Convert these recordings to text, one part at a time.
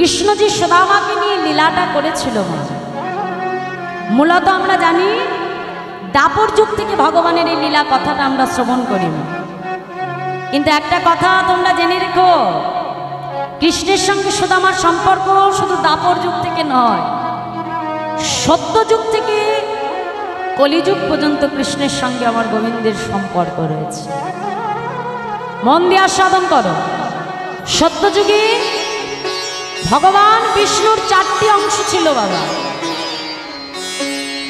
কৃষ্ণজি সুদামাকে নিয়ে লীলাটা করেছিল। মূলত আমরা জানি দাপর যুগ থেকে ভগবানের এই লীলা কথাটা আমরা শ্রবণ করি, কিন্তু একটা কথা তোমরা জেনে রেখো, কৃষ্ণের সঙ্গে সুদামার সম্পর্ক শুধু দাপর যুগ থেকে নয়, সত্য যুগ থেকে কলিযুগ পর্যন্ত কৃষ্ণের সঙ্গে আমার গোবিন্দের সম্পর্ক রয়েছে। মন দিয়ে আস্বাদন করো। সত্য যুগে ভগবান বিষ্ণুর 4টি অংশ ছিল বাবা।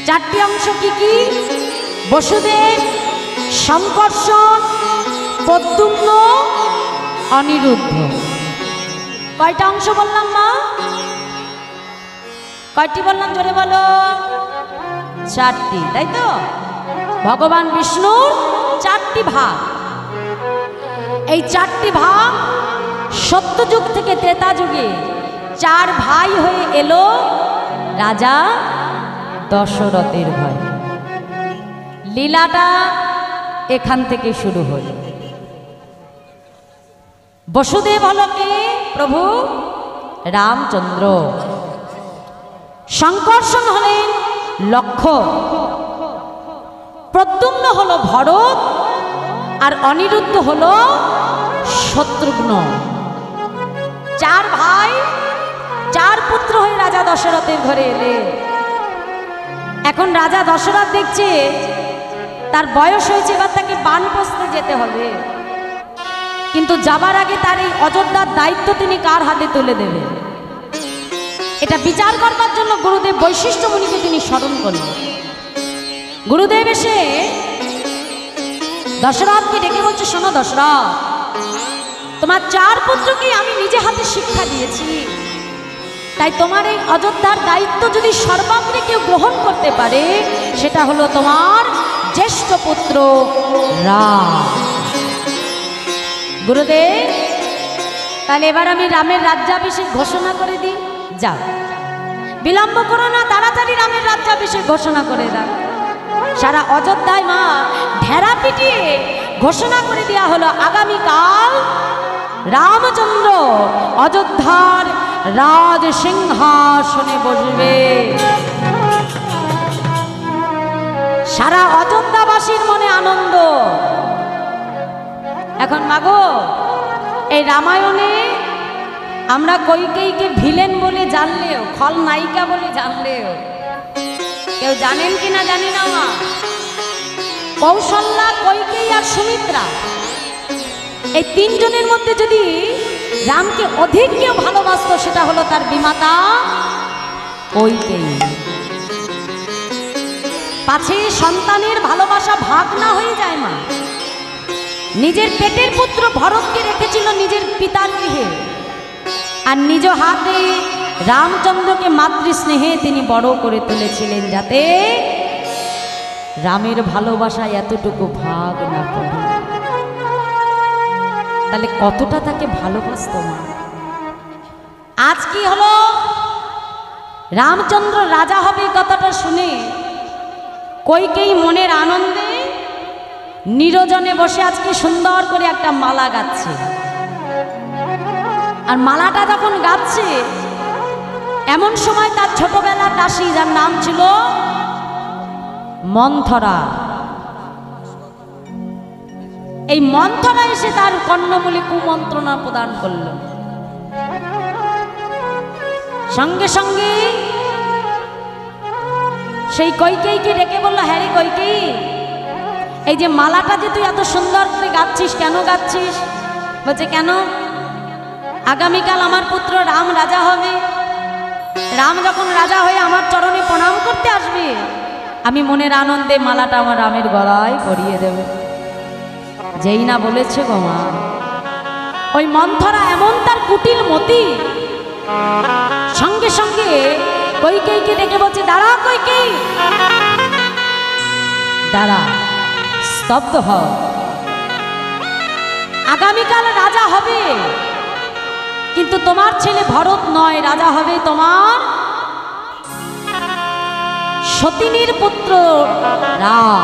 4টি অংশ কি কি? বসুদেব, শঙ্কর্ষণ, প্রদ্যুম্ন, অনিরুদ্ধ। কয়টা অংশ বললাম মা? কয়টি বললাম জোরে বলো? 4টি, তাই তো? ভগবান বিষ্ণুর 4টি ভাগ। এই 4টি ভাগ সত্যযুগ থেকে ত্রেতা যুগে 4 ভাই হয়ে এলো রাজা দশরথের ভাই। লীলাটা এখান থেকে শুরু হল। বসুদেব হলো কে? প্রভু রামচন্দ্র। শঙ্কর্ষণ হলেন লক্ষ্মণ, প্রদ্যুম্ন হলো ভরত, আর অনিরুদ্ধ হলো শত্রুঘ্ন। 4 ভাই 4 পুত্র হয়ে রাজা দশরথের ঘরে এলে। এখন রাজা দশরথ দেখছে তার বয়স হয়েছে, এবার তাকে বানপ্রস্থে যেতে হবে, কিন্তু যাবার আগে তার এই অযোধ্যার দায়িত্ব তিনি কার হাতে তুলে দেবেন, এটা বিচার করবার জন্য গুরুদেব বৈশিষ্ট্য মুনিকে তিনি স্মরণ করলেন। গুরুদেব এসে দশরথকে ডেকে বলছে, শোনো দশরথ, তোমার 4 পুত্রকে আমি নিজে হাতে শিক্ষা দিয়েছি, তাই তোমার এই অযোধ্যার দায়িত্ব যদি সর্বাগ্রে কেউ গ্রহণ করতে পারে, সেটা হলো তোমার জ্যেষ্ঠ পুত্র রাম। গুরুদেব, তাহলে এবার আমি রামের রাজ্যাভিষেক ঘোষণা করে দিই। যাও, বিলম্ব করো না, তাড়াতাড়ি রামের রাজ্যাভিষেক ঘোষণা করে দাও। সারা অযোধ্যায় মা ঢেরা পিটিয়ে ঘোষণা করে দেওয়া হলো, আগামীকাল রামচন্দ্র অযোধ্যার রাজ সিংহাসনে বসবে। সারা অযোধ্যাবাসীর মনে আনন্দ। এখন মাগো, এই রামায়ণে আমরা কইকেয়ীকে ভিলেন বলে জানলেও, খলনায়িকা বলে জানলেও, কেউ জানেন কিনা জানি না মা, কৌশল্যা, কইকেয়ী আর সুমিত্রা, এই 3 জনের মধ্যে যদি রামকে অধিক কেউ ভালোবাসত, সেটা হলো তার বিমাতা কইকেয়ী। পাছে সন্তানের ভালোবাসা ভাগ না হয়ে যায় মা। নিজের পেটের পুত্র ভরতকে রেখেছিল নিজের পিতার গৃহে, আর নিজ হাতে রামচন্দ্রকে মাতৃস্নেহে তিনি বড় করে তুলেছিলেন, যাতে রামের ভালোবাসা এতটুকু ভাগ না করে। তাহলে কতটা তাকে ভালোবাসত মা। আজ কি হলো, রামচন্দ্র রাজা হবে কথাটা শুনে কইকেয়ী মনের আনন্দে নিরজনে বসে আজকে সুন্দর করে একটা মালা গাচ্ছে। আর মালাটা যখন গাচ্ছে, এমন সময় তার ছোটবেলার দাসী, যার নাম ছিল মন্থরা, এই মন্থরা এসে তার কর্ণমূলে কুমন্ত্রণা প্রদান করল। সঙ্গে সঙ্গে সেই কইকেয়ীকে ডেকে বলল, হ্যাঁ রে কইকেয়ী, এই যে মালাটা যে তুই এত সুন্দর করে গাচ্ছিস, কেন গাচ্ছিস? বলছে, কেন? আগামীকাল আমার পুত্র রাম রাজা হবে। রাম যখন রাজা হয়ে আমার চরণে প্রণাম করতে আসবে, আমি মনের আনন্দে মালাটা আমার রামের গলায় পরিয়ে দেব। যেই না বলেছে গো মা, ওই মন্থরা এমন তার কুটিল মতি, সঙ্গে সঙ্গে কইকেয়ীকে ডেকে বলছে, দাঁড়া কইকেয়ী, দাঁড়া, স্তব্ধ হও। আগামীকাল রাজা হবে, কিন্তু তোমার ছেলে ভরত নয়, রাজা হবে তোমার সতিনীর পুত্র রাম।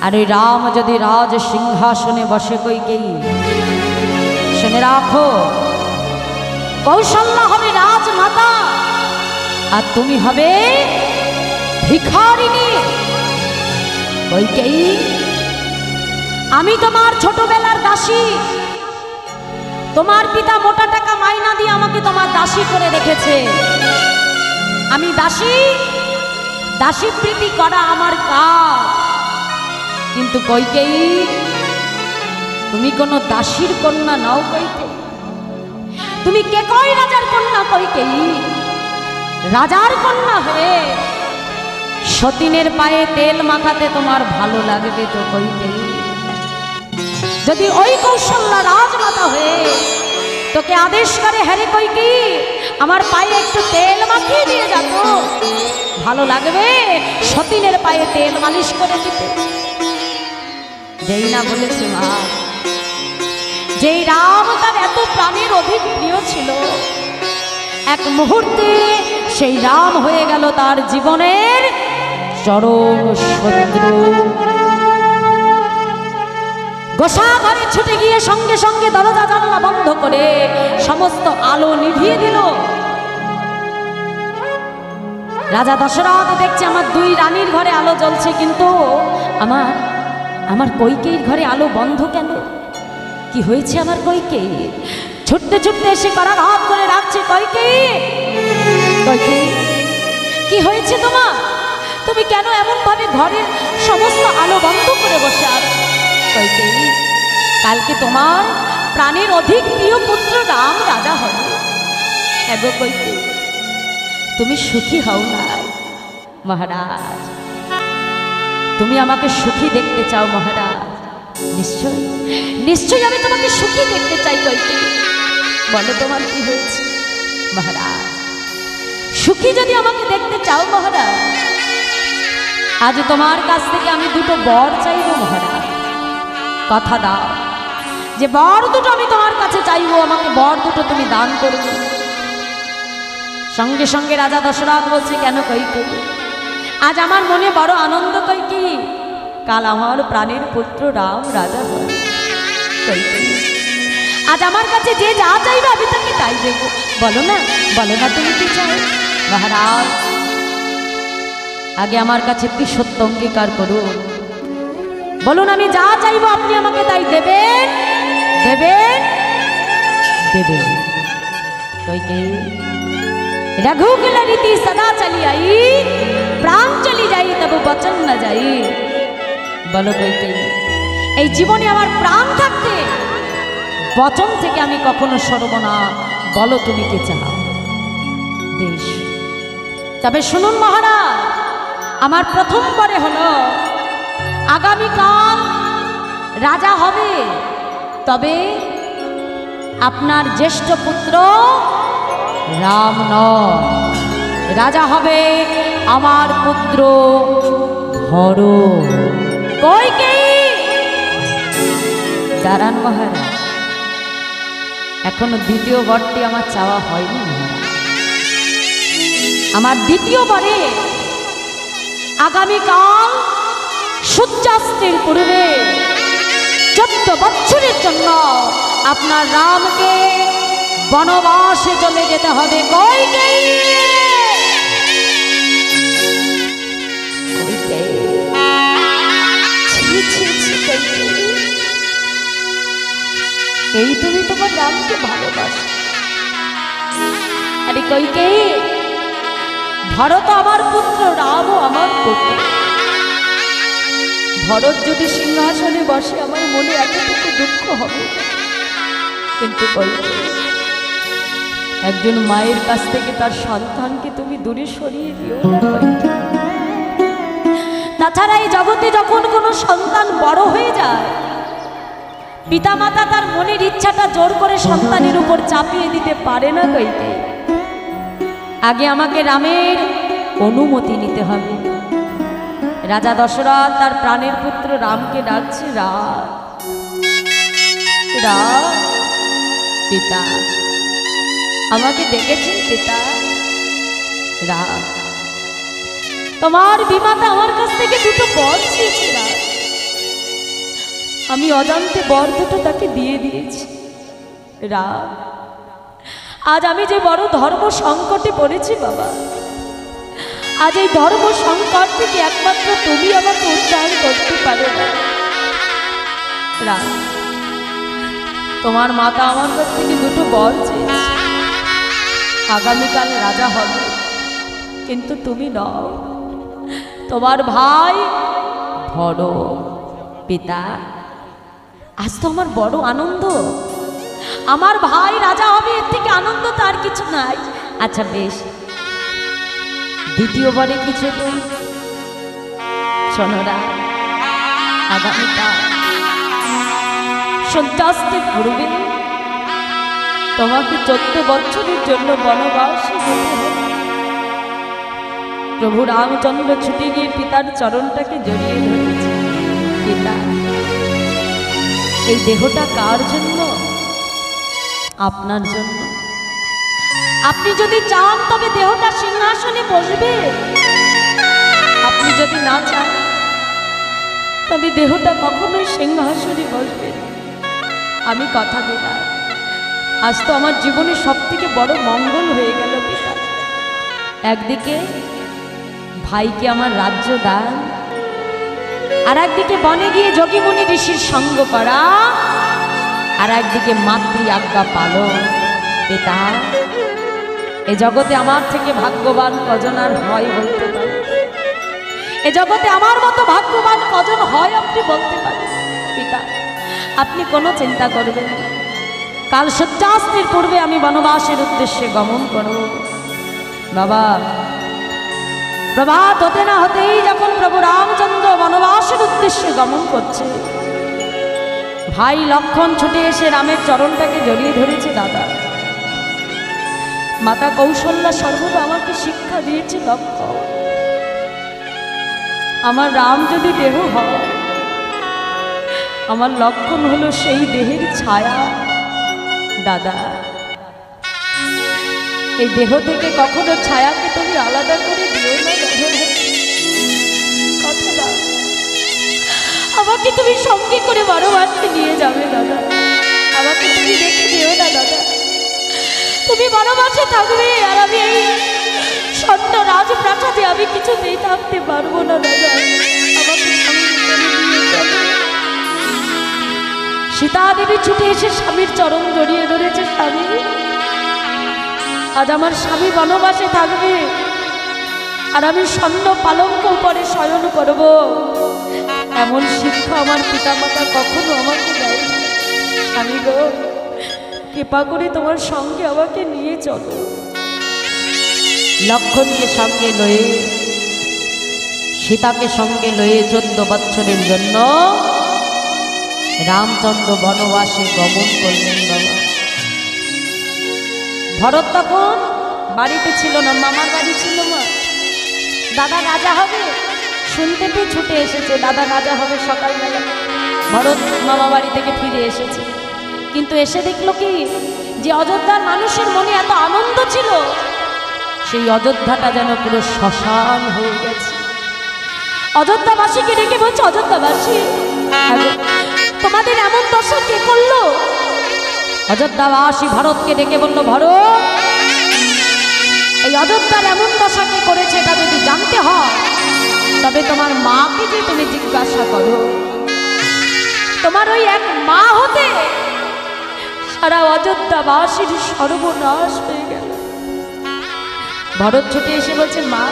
আর ওই রাম যদি রাজ সিংহাসনে বসে কইকেয়ী, শুনে রাখো, কৌশল্যা হবে রাজমাতা আর তুমি হবে ভিখারিণী। কইকেয়ী, আমি তোমার ছোটবেলার দাসী। তোমার পিতা মোটা টাকা মাইনা দিয়ে আমাকে তোমার দাসী করে রেখেছে। আমি দাসী, দাসী প্রীতি করা আমার কাজ। কিন্তু কইকেয়ী, তুমি কোনো দাসীর কন্যা নাও কইকেয়ী। তুমি কেকই রাজার কন্যা কইকেয়ী। রাজার কন্যা হয়ে সতীনের পায়ে তেল মাখাতে তোমার ভালো লাগবে তো কইকেয়ী? যদি ওই কৌশল্যা রাজমাতা হয়ে তোকে আদেশ করে, হ্যারে কইকেয়ী আমার পায়ে একটু তেল মাখিয়ে দিয়ে যাবো, ভালো লাগবে সতীনের পায়ে তেল মালিশ করে দিতে? যেই না বলেছে মা, যেই রাম তার এত প্রাণের অধিক প্রিয় ছিল, এক মুহূর্তে সেই রাম হয়ে গেল তার জীবনের চরম শত্রু। গোসা ঘরে ছুটে গিয়ে সঙ্গে সঙ্গে দরজা জানলা বন্ধ করে সমস্ত আলো নিভিয়ে দিল। রাজা দশরথ দেখছে আমার দুই রানীর ঘরে আলো জ্বলছে, কিন্তু আমার কইকেয়ীর ঘরে আলো বন্ধ কেন? কি হয়েছে আমার কইকেয়ী? ছুটতে ছুটতে এসে করাঘাত করে রাখছে, কইকেয়ী, কইকেয়ী কি হয়েছে তোমার? তুমি কেন এমন ভাবে ঘরের সমস্ত আলো বন্ধ করে বসে আছো? কইকেয়ী, কালকে তোমার প্রাণের অধিক প্রিয় পুত্র রাম রাজা হবে। এগো কইকেয়ী, তুমি সুখী হও নাই? মহারাজ, তুমি আমাকে সুখী দেখতে চাও মহারাজ? নিশ্চয় নিশ্চয়ই আমি তোমাকে সুখী দেখতে চাই। কইকেয়ী, বলো তোমার কি হয়েছে? মহারাজ, সুখী যদি আমাকে দেখতে চাও মহারাজ, আজ তোমার কাছ থেকে আমি দুটো বর চাইব মহারাজ। কথা দাও যে বর দুটো আমি তোমার কাছে চাইবো, আমাকে বর দুটো তুমি দান করবে। সঙ্গে সঙ্গে রাজা দশরথ বলছে, কেন কইকেয়ী? আজ আমার মনে বড় আনন্দ কইকেয়ী, কাল আমার প্রাণের পুত্র রাম রাজা হয়। কইকেয়ী, আজ আমার কাছে যে যা চাইবে আমি তাকে তাই দেবো। বলো না, বলো না তুমি কি চাও? মহারাজ, আগে আমার কাছে একটি সত্য অঙ্গীকার করুন। বলুন, আমি যা চাইবো আপনি আমাকে তাই দেবেন? দেবেন? দেবেন। কইকেয়ী, रघुकुल रीति सदा चली आई, प्राण चली जाई तब बचन न जाई। বলো কইকেয়ী, এই জীবনে আমার প্রাণ থাকতে বচন থেকে আমি কখনো সরব না। বলো তুমি কি চাও? বেশ, তবে শুনুন মহারাজ, আমার প্রথম বরে হলো আগামীকাল রাজা হবে, তবে আপনার জ্যেষ্ঠ পুত্র রাম নয়, রাজা হবে আমার পুত্র ভরত। কইকেয়ী, দাঁড়ান মহারাজ, এখনো দ্বিতীয় বরটি আমার চাওয়া হয়নি মহারাজ। আমার দ্বিতীয় বরে আগামীকাল সূর্যাস্তের পূর্বে 14 বছরের জন্য আপনার রামকে বনবাসে চলে যেতে হবে। কইকেয়ী, এই তুমি তোমার রামকে ভালোবাসো? আরে কইকেয়ী, ভরত আমার পুত্র, রামও আমার পুত্র। ভরত যদি সিংহাসনে বসে আমার মনে এতটুকু দুঃখ হবে, কিন্তু কইকেয়ী, একজন মায়ের কাছ থেকে তার সন্তানকে তুমি দূরে সরিয়ে দিও না। তাছাড়া এই জগতে যখন কোনো সন্তান বড় হয়ে যায়, পিতামাতা তার মনের ইচ্ছাটা জোর করে সন্তানের উপর চাপিয়ে দিতে পারে না। কইকেয়ী, আগে আমাকে রামের অনুমতি নিতে হবে। রাজা দশরথ তার প্রাণের পুত্র রামকে ডাকছে, রাম, রাম, পিতা আমাকে ডেকেছেন পিতা? রাম, তোমার বিমাতা আমার কাছ থেকে দুটো বর চেয়েছে রাম, আমি অজান্তে বর দুটো তাকে দিয়ে দিয়েছি। রাম, আজ আমি যে বড় ধর্ম সংকটে পড়েছি বাবা, আজ এই ধর্ম সংকট থেকে একমাত্র তুমি আমাকে উদ্ধার করতে পারো না। তোমার মাতা আমার কাছ থেকে দুটো বর চেয়েছে, আগামীকাল রাজা হবে, কিন্তু তুমি নও, তোমার ভাই বড় পিতা। আজ তো আমার বড় আনন্দ, আমার ভাই রাজা হবে, এর থেকে আনন্দ তার কিছু নাই। আচ্ছা বেশ, দ্বিতীয়বারে কিছু তুই শোনরা, আগামীকাল সূর্যাস্তের পূর্বে তোমাকে 14 বছরের জন্য বনবাসে যেতে হবে। প্রভু রামচন্দ্র ছুটে গিয়ে পিতার চরণটাকে জড়িয়ে ধরেছে। পিতা, এই দেহটা কার জন্য? আপনার জন্য। আপনি যদি চান তবে দেহটা সিংহাসনে বসবে, আপনি যদি না চান তবে দেহটা কখনোই সিংহাসনে বসবে। আমি কথা দিলাম, আজ তো আমার জীবনে সব থেকে বড় মঙ্গল হয়ে গেল পিতা। একদিকে ভাইকে আমার রাজ্য দান, আর একদিকে বনে গিয়ে যোগীমুনি ঋষির সঙ্গ করা, আর একদিকে মাতৃ আজ্ঞা পালন। পিতা, এ জগতে আমার থেকে ভাগ্যবান কজন আর হয় বলতে পারে? এ জগতে আমার মতো ভাগ্যবান কজন হয় আপনি বলতে পারেন? পিতা, আপনি কোনো চিন্তা করবেন না, কাল সূর্যাস্তের পূর্বে আমি বনবাসের উদ্দেশ্যে গমন করব। বাবা, প্রভাত হতে না হতেই যখন প্রভু রামচন্দ্র বনবাসের উদ্দেশ্যে গমন করছে, ভাই লক্ষণ ছুটে এসে রামের চরণটাকে জড়িয়ে ধরেছে। দাদা, মাতা কৌশল্যা সর্বদা আমাকে শিক্ষা দিয়েছে, লক্ষ্য, আমার রাম যদি দেহ হয়, আমার লক্ষণ হলো সেই দেহের ছায়া। দাদা, এই দেহ থেকে কখনো ছায়াকে তুমি আলাদা করে দিও না। কথা দাও, আমাকে তুমি সঙ্গে করে বনবাসে নিয়ে যাবে। দাদা, আমাকে তুমি রেখে দিও না। দাদা, তুমি বনবাসে থাকবে, আর আমি এই স্বর্ণ রাজপ্রাসাদে আমি কিছুতেই থাকতে পারবো না। দাদা, আমাকে সঙ্গে করে নিয়ে যাবে। সীতা দেবী ছুটে এসে স্বামীর চরণ জড়িয়ে ধরেছে। স্বামী, আজ আমার স্বামী বনবাসে থাকবে, আর আমি স্বর্ণ পালঙ্ক উপরে শয়ন করব, এমন শিক্ষা আমার পিতামাতা কখনো আমাকে দেয়। স্বামী গো, কৃপা করে তোমার সঙ্গে আমাকে নিয়ে চলো। লক্ষণকে সঙ্গে লয়ে, সীতাকে সঙ্গে লয়ে 14 বছরের জন্য রামচন্দ্র বনবাসে গমন করলেন। বাবা, ভরত তখন বাড়িতে ছিল না, মামার বাড়ি ছিল। মা, দাদা রাজা হবে শুনতে পেয়ে ছুটে এসেছে। দাদা রাজা হবে সকালবেলা। ভরত মামা বাড়ি থেকে ফিরে এসেছে, কিন্তু এসে দেখলো কি, যে অযোধ্যার মানুষের মনে এত আনন্দ ছিল, সেই অযোধ্যাটা যেন পুরো শ্মশান হয়ে গেছে। অযোধ্যাবাসীকে ডেকে বলছে, অযোধ্যাবাসী, তোমাদের এমন দশা কে করলো? অযোধ্যাবাসী ভরতকে ডেকে বলল, ভরত, এই অযোধ্যার এমন দশা কে করেছে এটা যদি জানতে হয় তবে তোমার মাকে যে তুমি জিজ্ঞাসা করো। তোমার ওই এক মা হতে সারা অযোধ্যাবাসীর সর্বনাশ হয়ে গেল। ভরত ছুটে এসে বলছে, মা,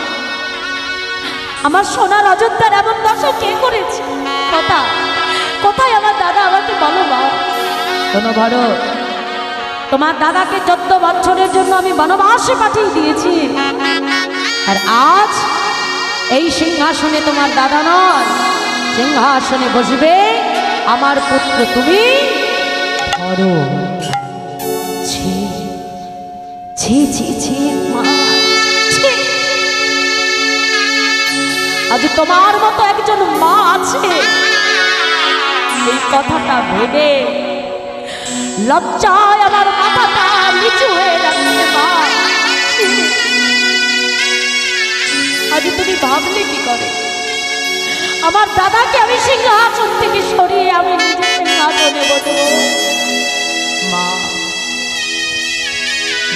আমার সোনার অযোধ্যার এমন দশা কে করেছে? কোথায় আমার দাদা, আমাকে বলো মা। শোনো ভরত, তোমার দাদাকে 14 বছরের জন্য আমি বনবাসে পাঠিয়ে দিয়েছি, আর আজ এই সিংহাসনে তোমার দাদা নয়, সিংহাসনে বসবে আমার পুত্র তুমি। ভরত, ছি ছি ছি ছি মা, আজ তোমার মতো একজন মা আছে, এই কথাটা ভেবে লজ্জায় আমার মাথাটা নিচু হয়ে যাচ্ছে। মা, আজ তুমি ভাবলে কি করে আমার দাদাকে আমি সিংহাসন থেকে সরিয়ে আমি নিজে সিংহাসনে বসবো? মা,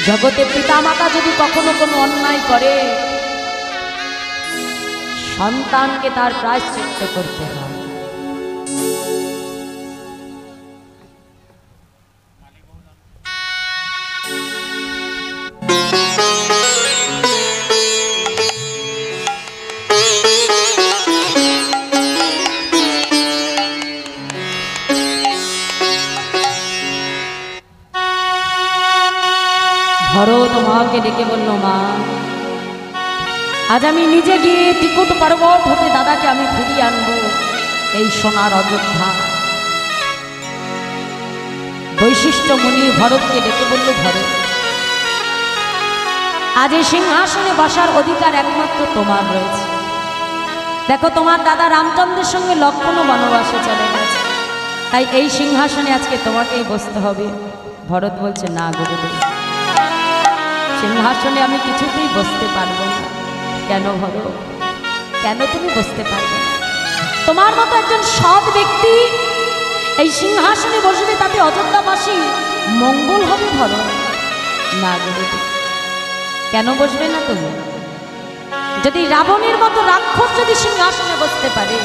জগতে পিতামাতা যদি কখনো কোনো অন্যায় করে, সন্তানকে তার প্রায়শ্চিত্ত করতে হয়। ভরত মাকে ডেকে বলল, মা আজ আমি নিজে গিয়ে ত্রিকুট পর্বত হতে দাদাকে আমি ফিরিয়ে আনবো এই সোনার অযোধ্যা। বৈশিষ্ট্য মুনি ভরতকে ডেকে বলল, ভরত আজ এই সিংহাসনে বসার অধিকার একমাত্র তোমার রয়েছে। দেখো তোমার দাদা রামচন্দ্রের সঙ্গে লক্ষ্মণও বনবাসে চলে গেছে, তাই এই সিংহাসনে আজকে তোমাকেই বসতে হবে। ভরত বলছে, না গুরুদেব, সিংহাসনে আমি কিছুতেই বসতে পারবো না। কেন ভরত, কেন তুমি বসতে পারবে না? তোমার মতো একজন সৎ ব্যক্তি এই সিংহাসনে বসবে, তাতে অযোধ্যাবাসী মঙ্গল হবে ভরত। না গুরুদেব, কেন বসবে না তুমি? যদি রাবণের মতো রাক্ষস যদি সিংহাসনে বসতে পারে,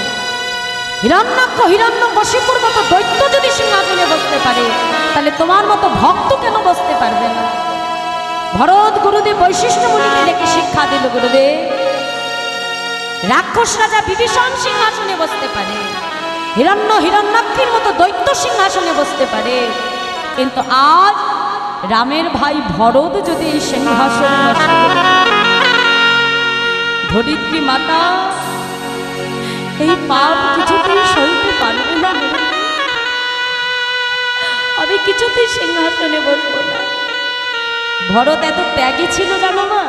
হিরণ্যাক্ষ হিরণ্যকশিপুর মতো দৈত্য যদি সিংহাসনে বসতে পারে, তাহলে তোমার মতো ভক্ত কেন বসতে পারবে না? ভরত গুরুদেব বৈশিষ্ট্য মুনিকে ডেকে শিক্ষা দিল, গুরুদেব রাক্ষস রাজা বিভীষণ সিংহাসনে বসতে পারে, হিরণ্যাক্ষীর মতো দৈত্য সিংহাসনে বসতে পারে, কিন্তু আজ রামের ভাই ভরত যদি এই সিংহাসনে বসে, ধরিত্রী মাতা এই পাপ কিছুতেই সইতে পারবে না। আমি কিছুতেই সিংহাসনে বসবো না। ভরত এত ত্যাগী ছিল জানো না?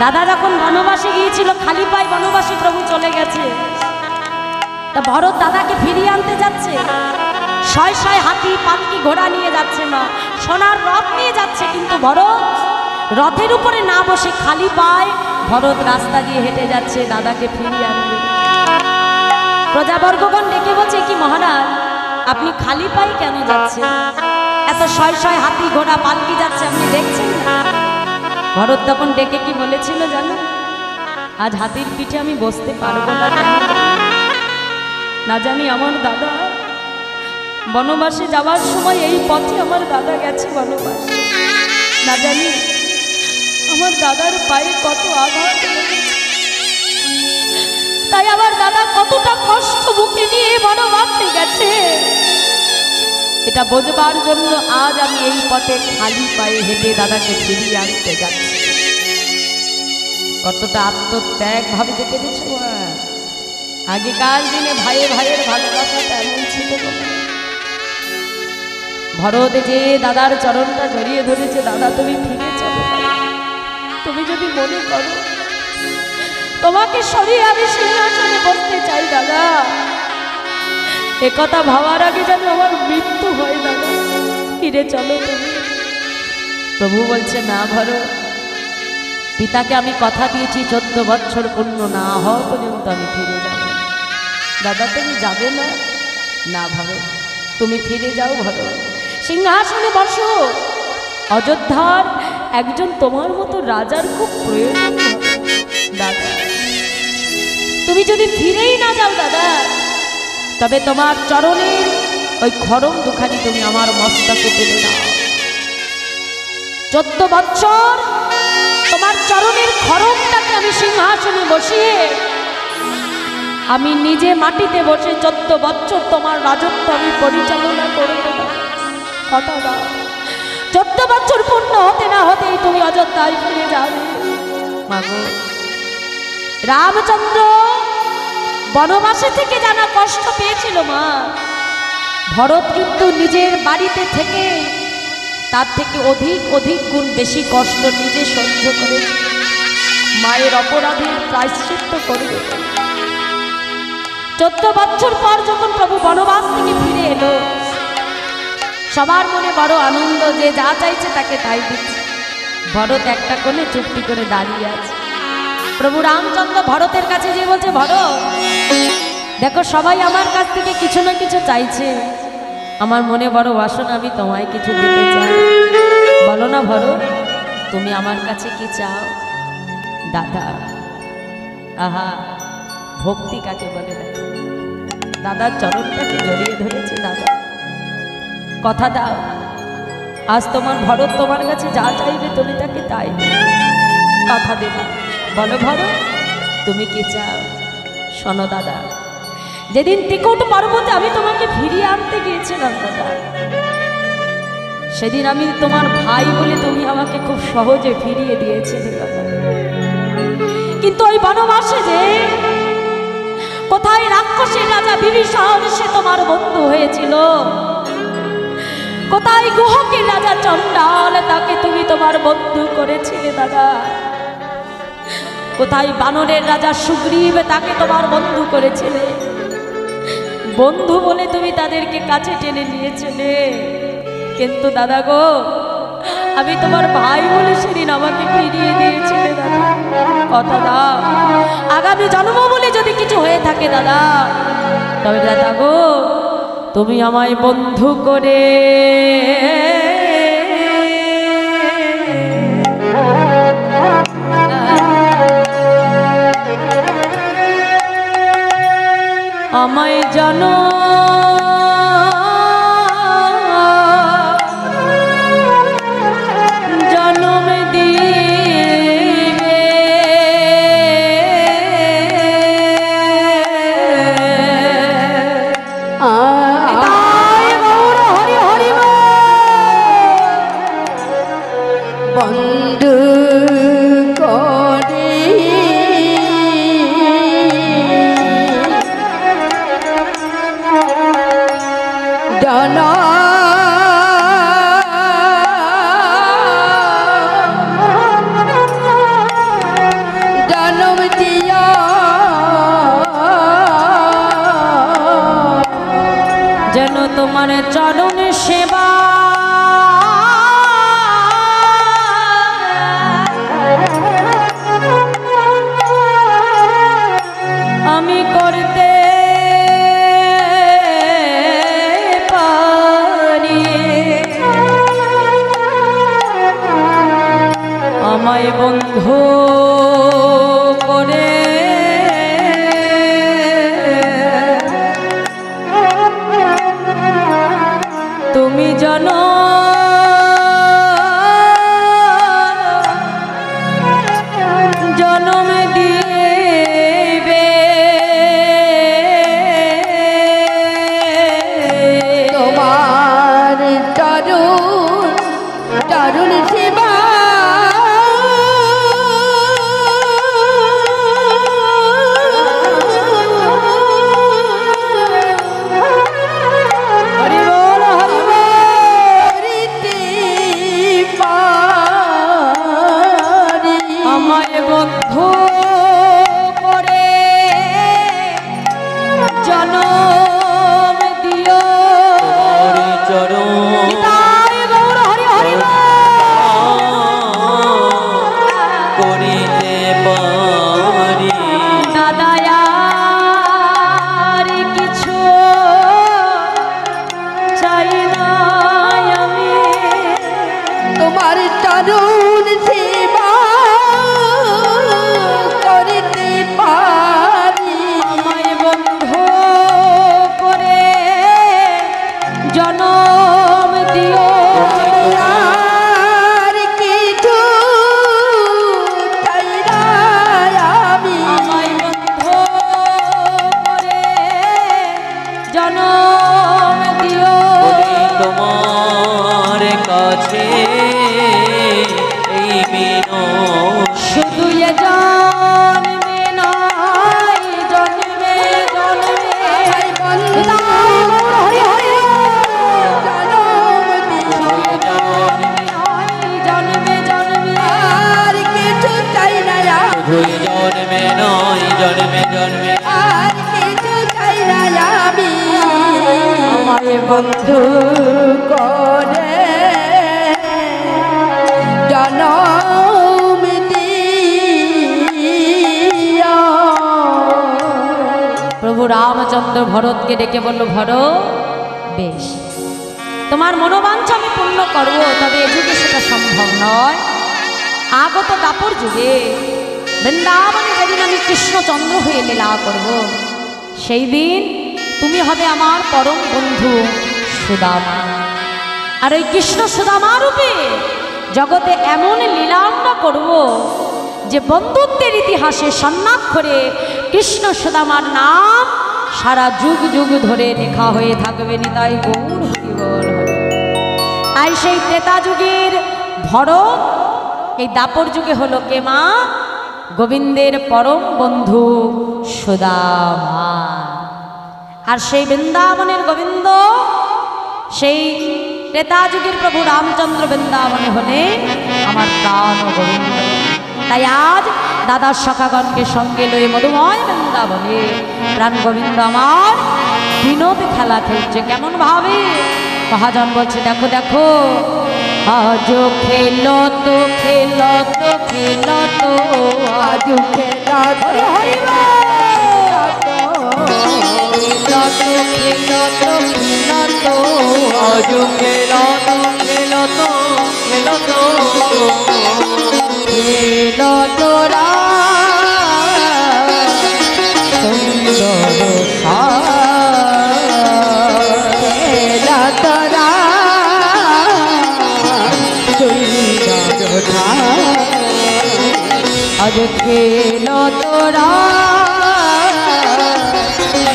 দাদা যখন বনবাসে গিয়েছিল, খালি পায়ে বনবাসী প্রভু চলে গেছে, তা ভরত দাদাকে ফিরিয়ে আনতে যাচ্ছে, শয় শয় হাতি পালকি ঘোড়া নিয়ে যাচ্ছে না, সোনার রথ নিয়ে যাচ্ছে, কিন্তু ভরত রথের উপরে না বসে খালি পায়ে ভরত রাস্তা দিয়ে হেঁটে যাচ্ছে দাদাকে ফিরিয়ে আনবে। প্রজাবর্গগণ ডেকে বলছে, কি মহারাজ আপনি খালি পায়ে কেন যাচ্ছেন? এত শয় শয় হাতি ঘোড়া পালকি যাচ্ছে, আপনি দেখছেন না? ভরত তখন ডেকে কি বলেছিল জানো? আজ হাতির পিঠে আমি বসতে পারবো না, না জানি আমার দাদা বনবাসে যাওয়ার সময় এই পথে আমার দাদা গেছে বনবাসে, না জানি আমার দাদার পায়ে কত আঘাত লেগেছে, তাই আমার দাদা কতটা কষ্ট বুকে নিয়ে বনবাসে গেছে, এটা বোঝবার জন্য আজ আমি এই পথে খালি পায়ে হেঁটে দাদাকে ফিরিয়ে আনতে যাচ্ছি। কতটা আত্মত্যাগ ভাবতে পেরেছ? আগেকার দিনে ভাইয়ে ভাইয়ের ভালোবাসাটা এমন ছিল। ভরত যে দাদার চরণটা জড়িয়ে ধরেছে, দাদা তুমি ফিরে চলো, তুমি যদি মনে করো তোমাকে সরিয়ে আমি সিংহাসনে বসতে চাই দাদা, একথা ভাবার আগে যেন আমার মৃত্যু হয় দাদা, ফিরে চলো তুমি। প্রভু বলছে, না ভরত, পিতাকে আমি কথা দিয়েছি 14 বছর পূর্ণ না হওয়া পর্যন্ত আমি ফিরে যাব। দাদা তুমি যাবে না? না ভরত, তুমি ফিরে যাও ভরত, সিংহাসনে বসো। অযোধ্যার একজন তোমার মতো রাজার খুব প্রয়োজন দাদা, তুমি যদি ফিরেই না যাও দাদা, তবে তোমার চরণের ওই খড়ম দুখানি তুমি আমার মস্তকে তুলে দাও। 14 বছর তোমার চরণের খড়মটাকে আমি সিংহাসনে বসিয়ে আমি নিজে মাটিতে বসে 14 বছর তোমার রাজত্ব আমি পরিচালনা করব। কথা দাও, 14 বছর পূর্ণ হতে না হতেই তুমি অযোধ্যায় ফিরে যাবে। মাগো, রামচন্দ্র বনবাসে থেকে জানা কষ্ট পেয়েছিল মা, ভরত কিন্তু নিজের বাড়িতে থেকে তার থেকে অধিক অধিক গুণ বেশি কষ্ট নিজে সহ্য করে মায়ের অপরাধের প্রায়শ্চিত্ত করবে। 14 বছর পর যখন প্রভু বনবাস থেকে ফিরে এলো, সবার মনে বড় আনন্দ, যে যা চাইছে তাকে তাই দিচ্ছে। ভরত একটা কোণে চুপটি করে দাঁড়িয়ে আছে। প্রভু রামচন্দ্র ভরতের কাছে যে বলছে, ভরত দেখো সবাই আমার কাছ থেকে কিছু না কিছু চাইছে, আমার মনে বড় বাসনা, আমি তোমায় কিছু দিতে চাই, বলো তুমি আমার কাছে কি চাও দাদা? আহা, ভক্তি কাকে বলে না? দাদার চরণটাকে জড়িয়ে ধরেছে। দাদা কথা দাও, আজ তোমার ভরত তোমার কাছে যা চাইবে তুমি তাকে তাই কথা দেবে। বলো ভরত, তুমি কি চাও? শোনো দাদা, যেদিন ত্রিকুট পর্বতে আমি তোমাকে ফিরিয়ে আনতে গিয়েছিলাম দাদা, সেদিন আমি তোমার ভাই বলে তুমি আমাকে খুব সহজে ফিরিয়ে দিয়েছিলে দাদা। কিন্তু ওই বনবাসে যে কোথায় রাক্ষসের রাজা বিভীষণ সে তোমার বন্ধু হয়েছিল, কোথায় গুহকের রাজা চণ্ডাল তাকে তুমি তোমার বন্ধু করেছিলে দাদা, কোথায় বানরের রাজা সুগ্রীব তাকে তোমার বন্ধু করেছিলে। বন্ধু বলে তুমি তাদেরকে কাছে টেনে নিয়েছিলে, কিন্তু দাদা গো, আমি তোমার ভাই বলে সেদিন আমাকে ফিরিয়ে দিয়েছিলে দাদা। কথা দাও, আগামী জন্ম বলে যদি কিছু হয়ে থাকে দাদা, তবে দাদা গো, তুমি আমায় বন্ধু করে আমায় জানো জন্ম দিবে। বন্ধু করে ডানা জন্ম দিয়া যেন তোমার চরণ সেবা আমি করতে পারি। আমায় বন্ধু করে তুমি জানো জন্ম দিবে। তোমার তরুণ সেবা হরি বল হরি বল। করিতে পারি। আমায় বন্ধু করে জনম দিও। নিতাই গৌর হরি হরি বল। করিতে পারি দাদা আর কিছু চাই না আমি। তোমার তরুণ সেবা করিতে পারি। আমায় বন্ধু করে জনম দিও। আর কিছু চাই না আমি। আমায় বন্ধু করে জনম দিও। বলি তোমার কাছে এই বিনয় শুধু এ জন্মে নয় জন্মে জন্মে। নিতাই গৌর হরি হরি জন্মে জন্মে। আর কিছু চাই না শুধুই জন্মে নয় জন্মে জন্মে আর কিছু চাই না আমি। আমায় বন্ধু করে জনম দিয়া। প্রভু রামচন্দ্র ভরতকে ডেকে বলল, ভরত বেশ, তোমার মনোবাঞ্ছা আমি পূর্ণ করবো, তবে এ যুগে সেটা সম্ভব নয়। আগত দাপর যুগে বৃন্দাবনে যেদিন আমি কৃষ্ণচন্দ্র হয়ে লীলা করব, সেই দিন তুমি হবে আমার পরম বন্ধু সুদামা। আর ওই কৃষ্ণ সুদামা রূপে জগতে এমন লীলা আমরা করব যে বন্ধুত্বের ইতিহাসে স্বর্ণাক্ষরে কৃষ্ণ সুদামার নাম সারা যুগ যুগ ধরে লেখা হয়ে থাকবে। নিতাই গৌর হরি বল হরি। তাই সেই ত্রেতা যুগের ভরত এই দাপর যুগে হলো কে মা? গোবিন্দের পরম বন্ধু সুদামা। আর সেই বৃন্দাবনের গোবিন্দ সেই ত্রেতা যুগের প্রভু রামচন্দ্র বৃন্দাবনে হলে আমার প্রাণ গোবিন্দ। তাই আজ দাদার সখাগণকে সঙ্গে লয়ে মধুময় বৃন্দাবনে প্রাণ গোবিন্দ আমার বিনোদ খেলা খেলছে। কেমন ভাবে মহাজন বলছে, দেখো দেখো আজ খেলো তো খেলো তো খেলো তো আজ খেলা হরি হরি খেলো তো খেলো তো খেলো তো আজ খেলো তো খেলো তো খেলো তো খেলো তোরা সুন্দর খেলা তোরা আজ খেলো তোরা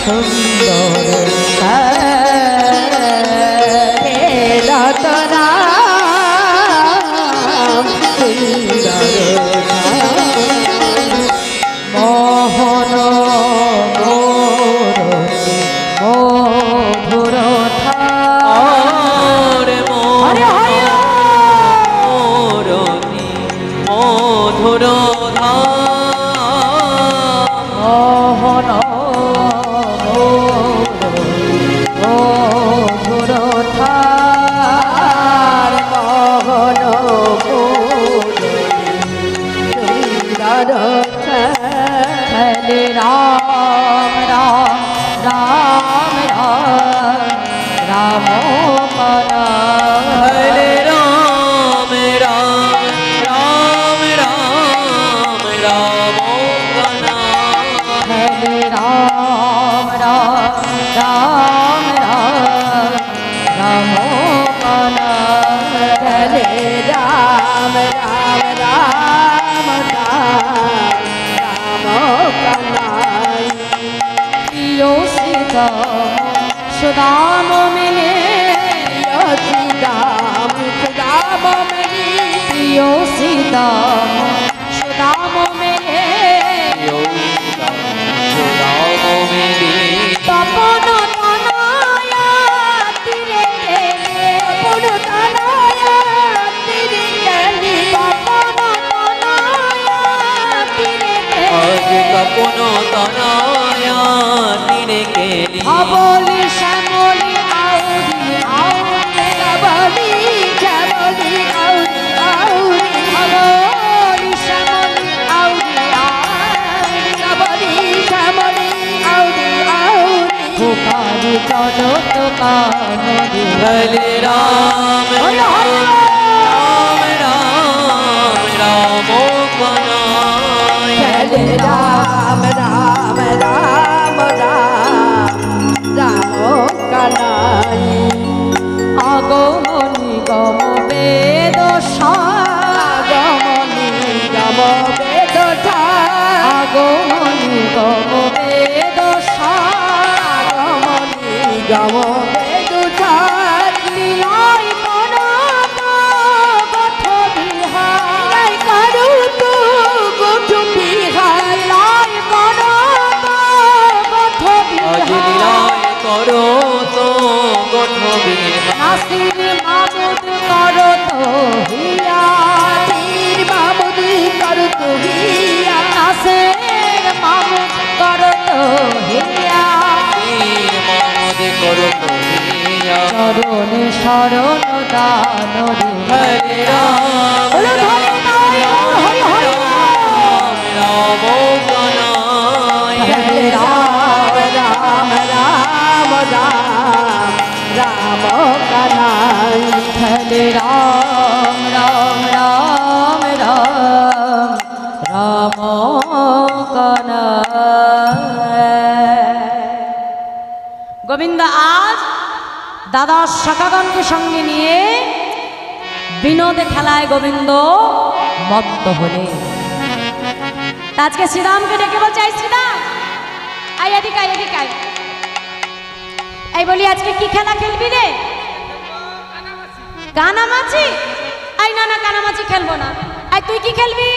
সুন্দর খেলা তোরা মোহন মধুর ওরে মোরনি মধুর মোহন মধুর আর মোহন হরে রাম রাম রাম রাম রাম পরা হরে রাম রাম রাম রাম রাম গনা হরে রাম রাম রাম রাম রাম পরা হরে রাম রাম রাম রাম কানাই প্রিয় সীতা সুদাম মিলে রাম রাম মনি প্রিয় সীতা সুদাম মিলে রাম মেরি তপন তনয়া তীরে গেলে পুন তানায়া তিরি গলি তপন তনয়া তীরে আজ গেলে কপন তনয়া তীরে গেলি অবলি শ্যামলি আউরি আউরি বলি কেবলি আউরি আউরি অবলি শ্যামলি আউরি আউরি বলি কেবলি আউরি আউরি ভোপালি চলো তো কানরি হরে রাম রাম রাম রাম গনায় হরে রাম রাম রাম রাম রাম কানাই আগমনি গম বেদ আগমনি গম বেদ আগমনি গম বেদ আগমনি গম বেদ লীলাই কনক গঠ বিহার করু তু গোঠ বিহার লীলাই কনক গঠ আজ বিহার লীলায় করো তো গঠবে নাসির মামুদ করো তো হিয়া তীর বাবুদি করু তু হিয়া নাসির মামুদ করো তো হিয়া মামদে করো তুমিয়া চরণে শরণ দান রে হরে রাম রাম গনায় হরে রাম রাম রাম রাম রাম কানাই হরে রাম রাম রাম রাম দ্বাদশ শাখাগণকে সঙ্গে নিয়ে বিনোদে খেলায় গোবিন্দ মত্ত হলে। আজকে শ্রীরামকে ডেকে বলছে, এই শ্রীরাম আই এদিকে আয়, এদিকে আয়। এই বলি আজকে কি খেলা খেলবি রে? কানামাছি? আই না না, কানামাছি খেলবো না। আই তুই কি খেলবি?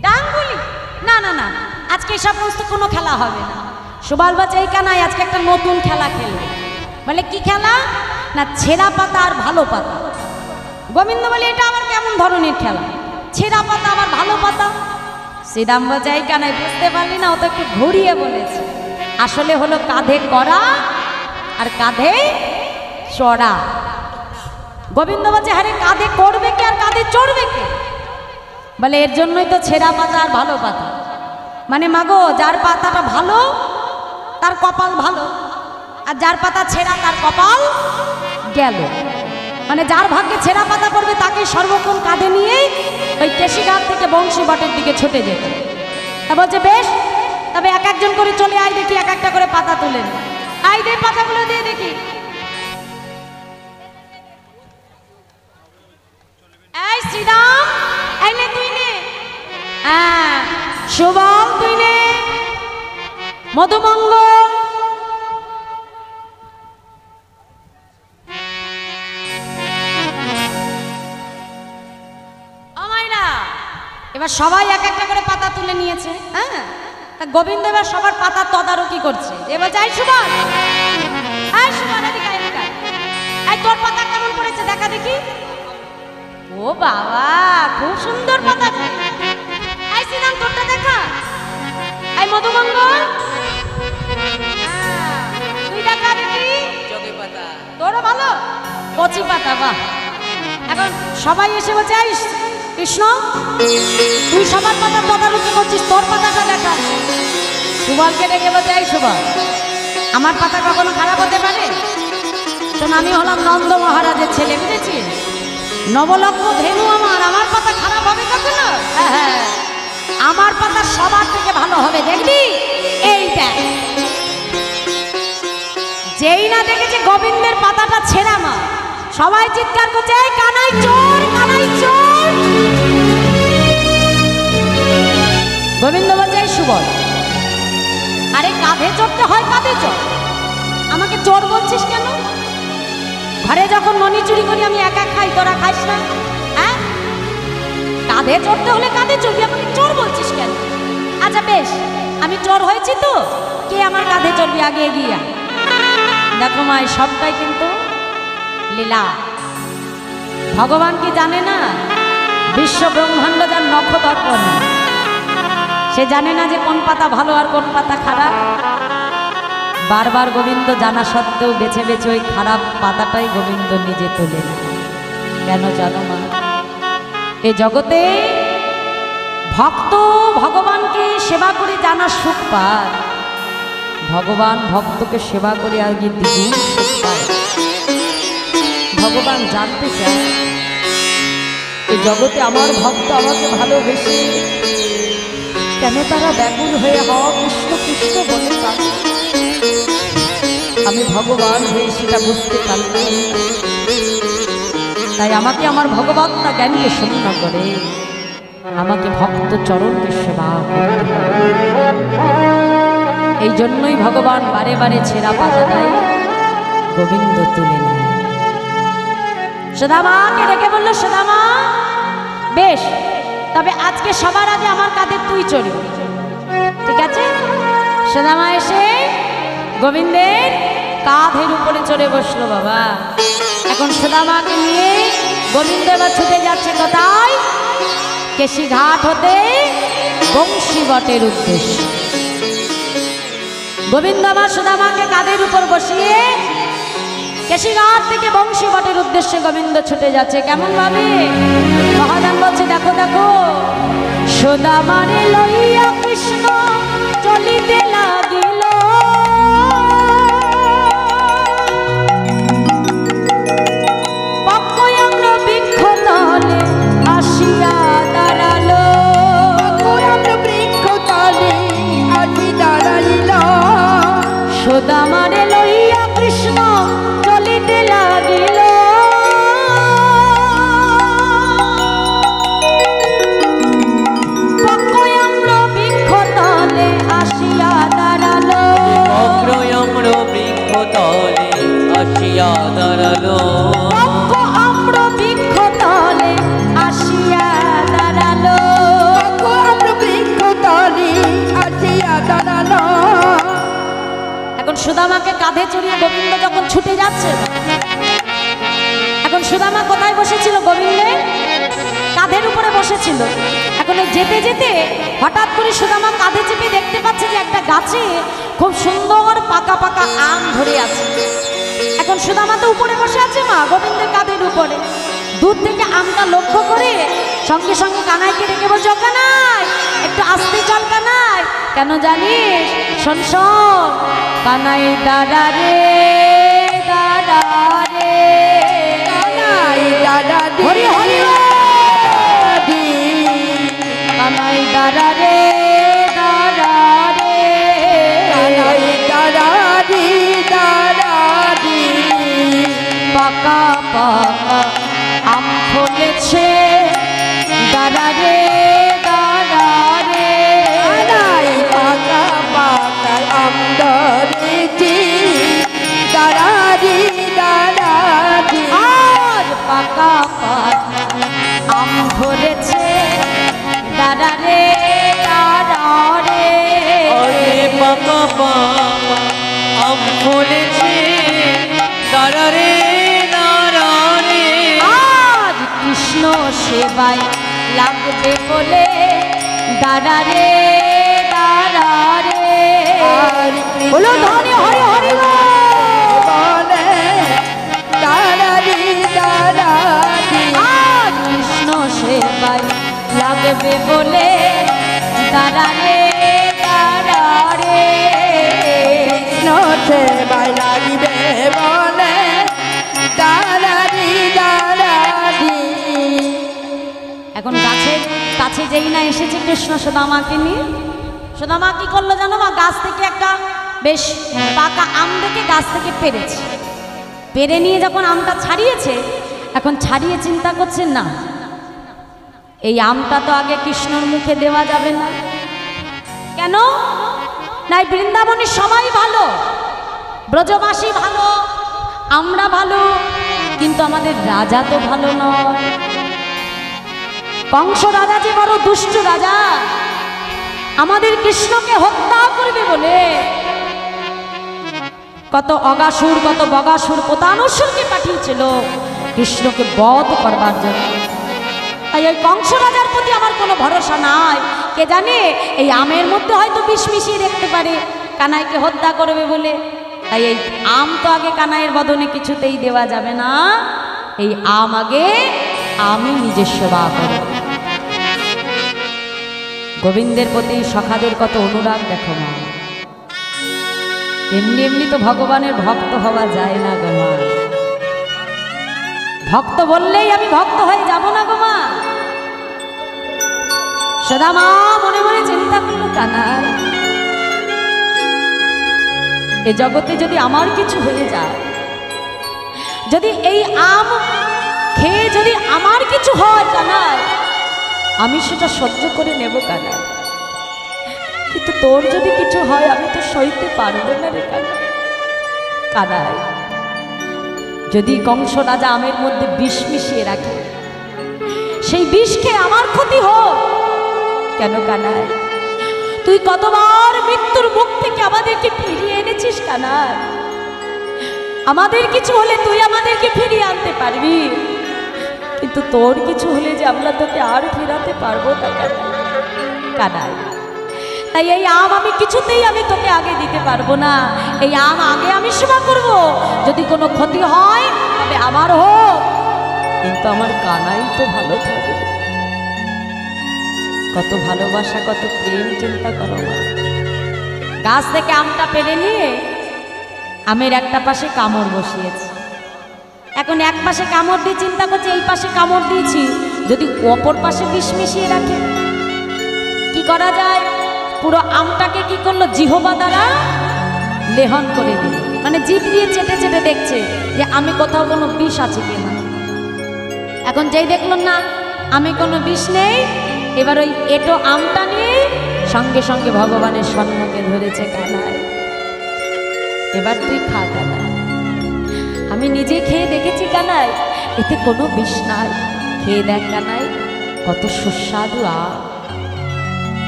ডাঙ্গুলি? না না না, আজকে এই সমস্ত কোনো খেলা হবে না। সুবল বলছে, এই কানাই আজকে একটা নতুন খেলা খেলবে। বলে কি খেলা? না ছেঁড়া পাতা আর ভালো পাতা। গোবিন্দ বলে, এটা আবার কেমন ধরনের খেলা? ছেঁড়া পাতা আবার ভালো পাতা? শ্রীরাম বলছে, এই কানাই বুঝতে পারলি না, ও তো একটু ঘুরিয়ে বলেছে। আসলে হলো কাঁধে করা আর কাঁধে চড়া। গোবিন্দ বলছে, হ্যাঁ রে, কাঁধে করবে কে আর কাঁধে চড়বে কে? বলে এর জন্যই তো ছেঁড়া পাতা আর ভালো পাতা। মানে মাগো, যার পাতাটা ভালো তার কপাল ভালো, আর যার পাতা ছেঁড়া তার কপাল গেল। মানে যার ভাগ্যে ছেঁড়া পাতা পড়বে তাকে সর্বক্ষণ কাঁধে নিয়ে ওই কেশিঘাট থেকে বংশী বটের দিকে ছুটে যেত। তা বলছে বেশ, তবে এক একজন করে চলে আয় দেখি, এক একটা করে পাতা তুলে নে। আই দে, পাতাগুলো দিয়ে দেখি। এই শ্রীরাম, এই নে তুই নে। হ্যাঁ সুবল তুই নে, মধুমঙ্গল আমায়রা। এবার সবাই এক একটা করে পাতা তুলে নিয়েছে। হ্যাঁ, তা গোবিন্দ এবার সবার পাতা তদারকি করছে। এবার যাই সুবল, এই সুবল এদিকে আয়, এদিকে আয়। এই তোর পাতা কেমন পড়েছে দেখা দেখি। ও বাবা, খুব সুন্দর পাতা। এই শ্রীরাম তোরটা দেখা। এই মধুমঙ্গল তুই দেখা দেখি। তোরও ভালো, কচি পাতা। বাহ, এখন সবাই এসে বলছে, এই কৃষ্ণ তুই সবার পাতা তদারকি করছিস, তোর পাতাটা দেখা। সুবলকে ডেকে বলছে, এই সুবল, আমার পাতা কখনো খারাপ হতে পারে? শোন, আমি হলাম নন্দ মহারাজের ছেলে, বুঝেছিস? নবলক্ষ ধেনু আমার পাতা খারাপ হবে কখনো? হ্যাঁ, আমার পাতা সবার থেকে ভালো হবে, দেখবি। এই দেখ, যেই না দেখেছে গোবিন্দের পাতাটা ছেঁড়া মা, সবাই চিৎকার করছে, এই কানাই চোর, কানাই চোর। গোবিন্দ বলছে, এই সুবল, আরে কাঁধে চড়তে হয়, কাঁধে চড়। আমাকে চোর বলছিস কেন? ঘরে যখন মনি চুরি করি আমি একা খাই, তোরা খাইস না? হ্যাঁ, কাঁধে চড়তে হলে কাঁধে চড়বি, আমাকে চোর বলছিস কেন? আচ্ছা বেশ, আমি চোর হয়েছি তো, কে আমার কাঁধে চড়বি? আগে এগিয়ে আয়। দেখো মা, সবটাই কিন্তু লীলা। ভগবান কি জানে না বিশ্ব ব্রহ্মাণ্ড যার নখ দর্পণ, সে জানে না যে কোন পাতা ভালো আর কোন পাতা খারাপ? বারবার গোবিন্দ জানা সত্ত্বেও বেছে বেছে ওই খারাপ পাতাটাই গোবিন্দ নিজে তোলে না। কেন জানো মা? এই জগতে ভক্ত ভগবানকে সেবা করে জানা সুখ পায়, ভগবান ভক্তকে সেবা করে আগে দ্বিগুণ সুখ পায়। ভগবান জানতে চায় এই জগতে আমার ভক্ত আমাকে ভালোবেসে কেন তারা ব্যাকুল হয়ে হওয়া কৃষ্ণ কৃষ্ণ বলে কাঁদে। আমি ভগবান হয়ে সেটা বুঝতে পারলাম, তাই আমাকে আমার ভগবত্তা জ্ঞানকে শূন্য করে আমাকে ভক্ত চরণকে সেবা করতে হবে। এই জন্যই ভগবান বারে বারে ছেঁড়া পাতা দেয়, গোবিন্দ তুলে নেয়। সুদামাকে ডেকে বলল, সুদামা বেশ, তবে আজকে সবার আগে আমার কাঁধে তুই চড়বি, ঠিক আছে? সুদামা এসে গোবিন্দের কাঁধের উপরে চড়ে বসলো। বাবা, এখন সুদামাকে নিয়ে গোবিন্দ এবার ছুটে যাচ্ছে কোথায়? কেশিঘাট হতে বংশী বটের উদ্দেশ্যে। গোবিন্দ আমার সুদামাকে কাঁধের উপর বসিয়ে কেশিঘাট থেকে বংশী বটের উদ্দেশ্যে গোবিন্দ ছুটে যাচ্ছে। কেমন ভাবে? মহাজন বলছে, দেখো দেখো, সুদামারে লইয়া কৃষ্ণ চলিতে লাগিল, পক্কয়াঙ্গ বৃক্ষ তলে আসিয়া দাঁড়ালো, বৃক্ষ তলে আসি দাঁড়াইল। সুদামারে লইয়া কৃষ্ণ সুদামাকে কাঁধে চড়িয়ে গোবিন্দ যখন ছুটে যাচ্ছে, এখন সুদামা কোথায় বসেছিল? গোবিন্দের কাঁধের উপরে বসেছিল। এখন এই যেতে যেতে হঠাৎ করে সুদামা কাঁধে চেপে দেখতে পাচ্ছে যে একটা গাছে খুব সুন্দর পাকা পাকা আম ধরে আছে। এখন সুদামা তো উপরে বসে আছে মা গোবিন্দের কাঁধের উপরে, দূর থেকে আমটা লক্ষ্য করে সঙ্গে সঙ্গে কানাইকে ডেকে বলছে, কানাই একটু আস্তে চল কানাই। কেন জানিস? শোন শোন, কানাই দাদা রে দাদা রে, কানাই দাদা হরি হরি কানাই দাদা রে দাদা রে, কানাই দাদা দি দাদা দি, পাকা পাকা আম ফলেছে দাদা রে দাদা রে, কানাই পাকা পাকা আম ধরেছি দাদা দি দাদা দি, আর পাকা পাকা আম ধরেছে দাদা রে দাদা রে, ওরে পাকা পাকা আম ফলেছে দাঁড়া রে দাঁড়া রে। আজ কৃষ্ণ সেবায় লাগবে বলে দাদা রে দাদা রে, আর বলো ধনে হরি হরি বলে দাদা দি দাদা দি, আজ কৃষ্ণ সেবায় লাগবে বলে দাদা রে দাদা রে, নথে বাই লাগিবে বলে দাদা দি দাদা দি। এখন গাছের কাছে যেই না এসেছে কৃষ্ণ সুদামাকে নিয়ে, সুদামা কি করলো জানো মা? গাছ থেকে একটা বেশ পাকা আম দেখে গাছ থেকে পেরেছে, পেরে নিয়ে যখন আমটা ছাড়িয়েছে, এখন ছাড়িয়ে চিন্তা করছে না এই আমটা তো আগে কৃষ্ণর মুখে দেওয়া যাবে না। কেন? নাই বৃন্দাবনের সবাই ভালো, ব্রজবাসী ভালো, আমরা ভালো, কিন্তু আমাদের রাজা তো ভালো নয়। কংস রাজা যে বড় দুষ্ট রাজা, আমাদের কৃষ্ণকে হত্যা করবে বলে কত অগাসুর কত বগাসুর পোতানুসুরকে পাঠিয়েছিল কৃষ্ণকে বধ করবার জন্য। তাই ওই কংস রাজার প্রতি আমার কোনো ভরসা নাই। কে জানে এই আমের মধ্যে হয়তো বিষ মিশিয়ে দেখতে পারে কানাইকে হত্যা করবে বলে। তাই এই আম তো আগে কানাইয়ের বদনে কিছুতেই দেওয়া যাবে না, এই আম আগে আমি নিজের সেবা করব। গোবিন্দের প্রতি সখাদের কত অনুরাগ দেখো মা। এমনি এমনি তো ভগবানের ভক্ত হওয়া যায় না গো মা। ভক্ত বললেই আমি ভক্ত হয়ে যাব না গো মা। সদা মা মনে মনে চিন্তা করল, কানাই এ জগতে যদি আমার কিছু হয়ে যায়, যদি এই আম খেয়ে যদি আমার কিছু হয় কানাই, আমি সেটা সহ্য করে নেব কানাই, কিন্তু তোর যদি কিছু হয় আমি তো সইতে পারবো না রে কানাই। কানাই যদি কংস রাজা আমের মধ্যে বিষ মিশিয়ে রাখে, সেই বিষ খেয়ে আমার ক্ষতি হোক কেন কানাই? তুই কতবার মৃত্যুর মুখ থেকে আমাদেরকে ফিরিয়ে এনেছিস কানাই। আমাদের কিছু হলে তুই আমাদেরকে ফিরিয়ে আনতে পারবি, কিন্তু তোর কিছু হলে যে আমরা তোকে আর ফেরাতে পারবো না কানাই। তাই এই আম আমি কিছুতেই আমি তোকে আগে দিতে পারবো না। এই আম আগে আমি সেবা করব, যদি কোনো ক্ষতি হয় তবে আমার হোক, কিন্তু আমার কানাই তো ভালো থাকবে। কত ভালোবাসা কত প্রেম চিন্তা করো মা। গাছ থেকে আমটা পেরে নিয়ে আমের একটা পাশে কামড় বসিয়েছে। এখন এক পাশে কামড় দিয়ে চিন্তা করছে এই পাশে কামড় দিয়েছি, যদি অপর পাশে বিষ মিশিয়ে রাখে কি করা যায়? পুরো আমটাকে কি করলো? জিহ্বা দ্বারা লেহন করে দিল, মানে জিভ দিয়ে চেটে চেটে দেখছে যে আমি কোথাও কোনো বিষ আছে কিনা। এখন যেই দেখল না আমি কোনো বিষ নেই, এবার ওই এটো আমটা নিয়ে সঙ্গে সঙ্গে ভগবানের সম্মুখে ধরেছে। কানাই এবার তুই খা কানাই, আমি নিজে খেয়ে দেখেছি কানাই, এতে কোনো বিষ নাই। খেয়ে দেখ কানাই, কত সুস্বাদু আম।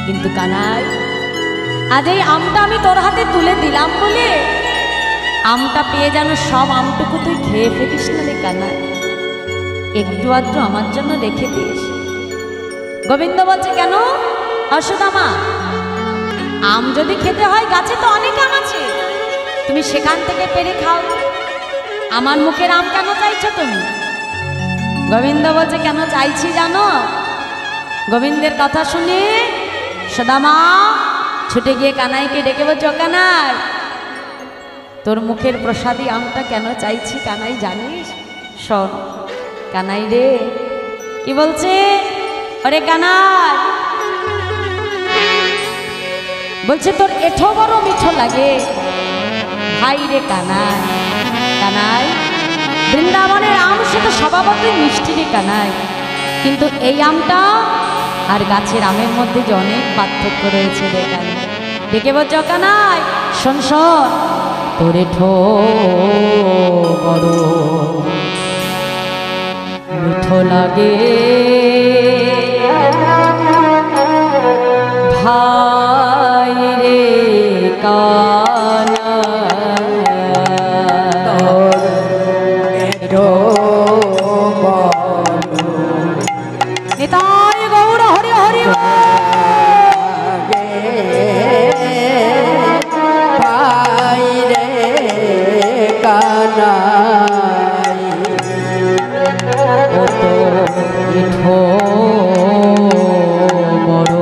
কিন্তু কানাই আজ এই আমটা আমি তোর হাতে তুলে দিলাম বলে আমটা পেয়ে যেন সব আমটুকু তুই খেয়ে ফেলিস না রে কানাই, একটু আধটু আমার জন্য রেখে দিস। গোবিন্দ বলছে কেন অশ্বত্থামা, আম যদি খেতে হয় গাছে তো অনেক আম আছে, তুমি সেখান থেকে পেরে খাও, আমার মুখের আম কেন চাইছো তুমি? গোবিন্দ বলছে কেন চাইছি জানো? গোবিন্দের কথা শুনে সুদামা ছুটে গিয়ে কানাইকে ডেকে বলছে, ও কানাই, তোর মুখের প্রসাদী আমটা কেন চাইছি কানাই জানিস? শোন কানাই রে, কি বলছে? ওরে কানাই, বলছে তোর এঠো বড় মিঠো লাগে। হাই রে কানাই, কানাই বৃন্দাবনের আম সে তো স্বভাবতই মিষ্টি রে কানাই, কিন্তু এই আমটা আর গাছের আমের মধ্যে যে অনেক পার্থক্য রয়েছে রে কানাই। ডেকে বলছ কানাই শোন শোন, তোর এঠো বড় মিঠো লাগে ভাই রে কানা, নিতাই গৌর হরি হরি ভাই রে কানাই, কত মিঠো বড়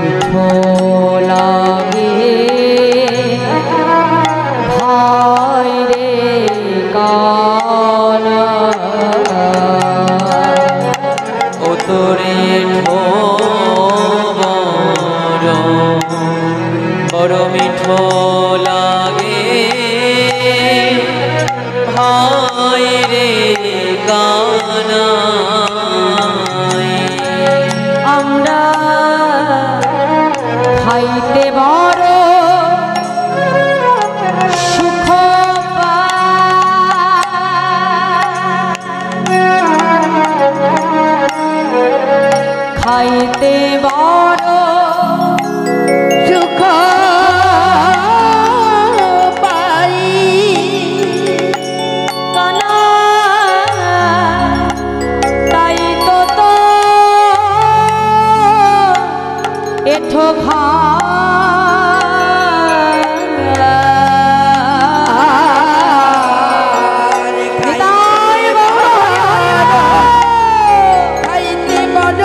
মিঠো লাগে ভাই রে কানা। ও তোরে বড় বড় মিঠো লাগে ভাই রে কানাই। আমরা খাইতে বড় সুখ পাই, খাইতে বড় সুখ পাই, কানা, তাই তো তো এঠো খাইতে বড়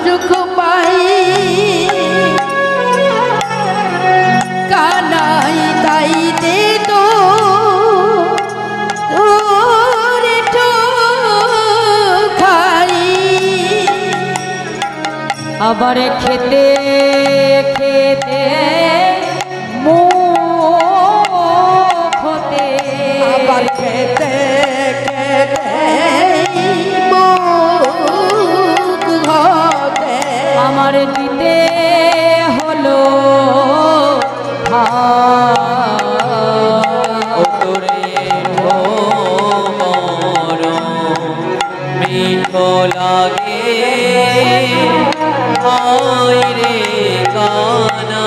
সুখ পাই, কানাই তাইতে তো তোরে তো খাই, আবার খেতে খেতে মুখ হতে, আবার খেতে খেতে মুখ হতে আমার দিতে হলো ও তোরে বড় মিঠো লাগে ভাই রে কানা।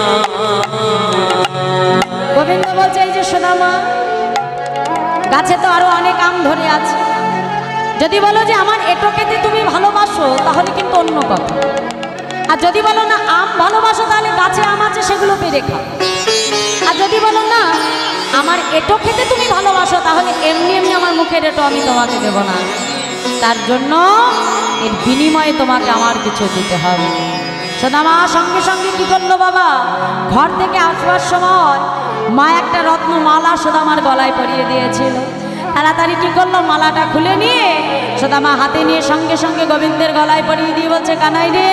গোবিন্দ বলছে এই যে সুদামা, গাছে তো আরো অনেক আম ধরে আছে, যদি বলো যে আমার এটো খেতে তুমি ভালোবাসো তাহলে কিন্তু অন্য কথা, আর যদি বলো না আম ভালোবাসো তাহলে গাছে আম আছে সেগুলো পেরে খাও, আর যদি বলো না আমার এটো খেতে তুমি ভালোবাসো তাহলে এমনি এমনি আমার মুখের এটো আমি তোমাকে দেব না, তার জন্য এর বিনিময়ে তোমাকে আমার কিছু দিতে হবে। সুদামা সঙ্গে সঙ্গে কি করলো বাবা, ঘর থেকে আসবার সময় মা একটা রত্ন মালা সুদামার গলায় পরিয়ে দিয়েছিল, তাড়াতাড়ি কি করলো মালাটা খুলে নিয়ে সুদামা হাতে নিয়ে সঙ্গে সঙ্গে গোবিন্দের গলায় পরিয়ে দিয়ে বলছে কানাই রে,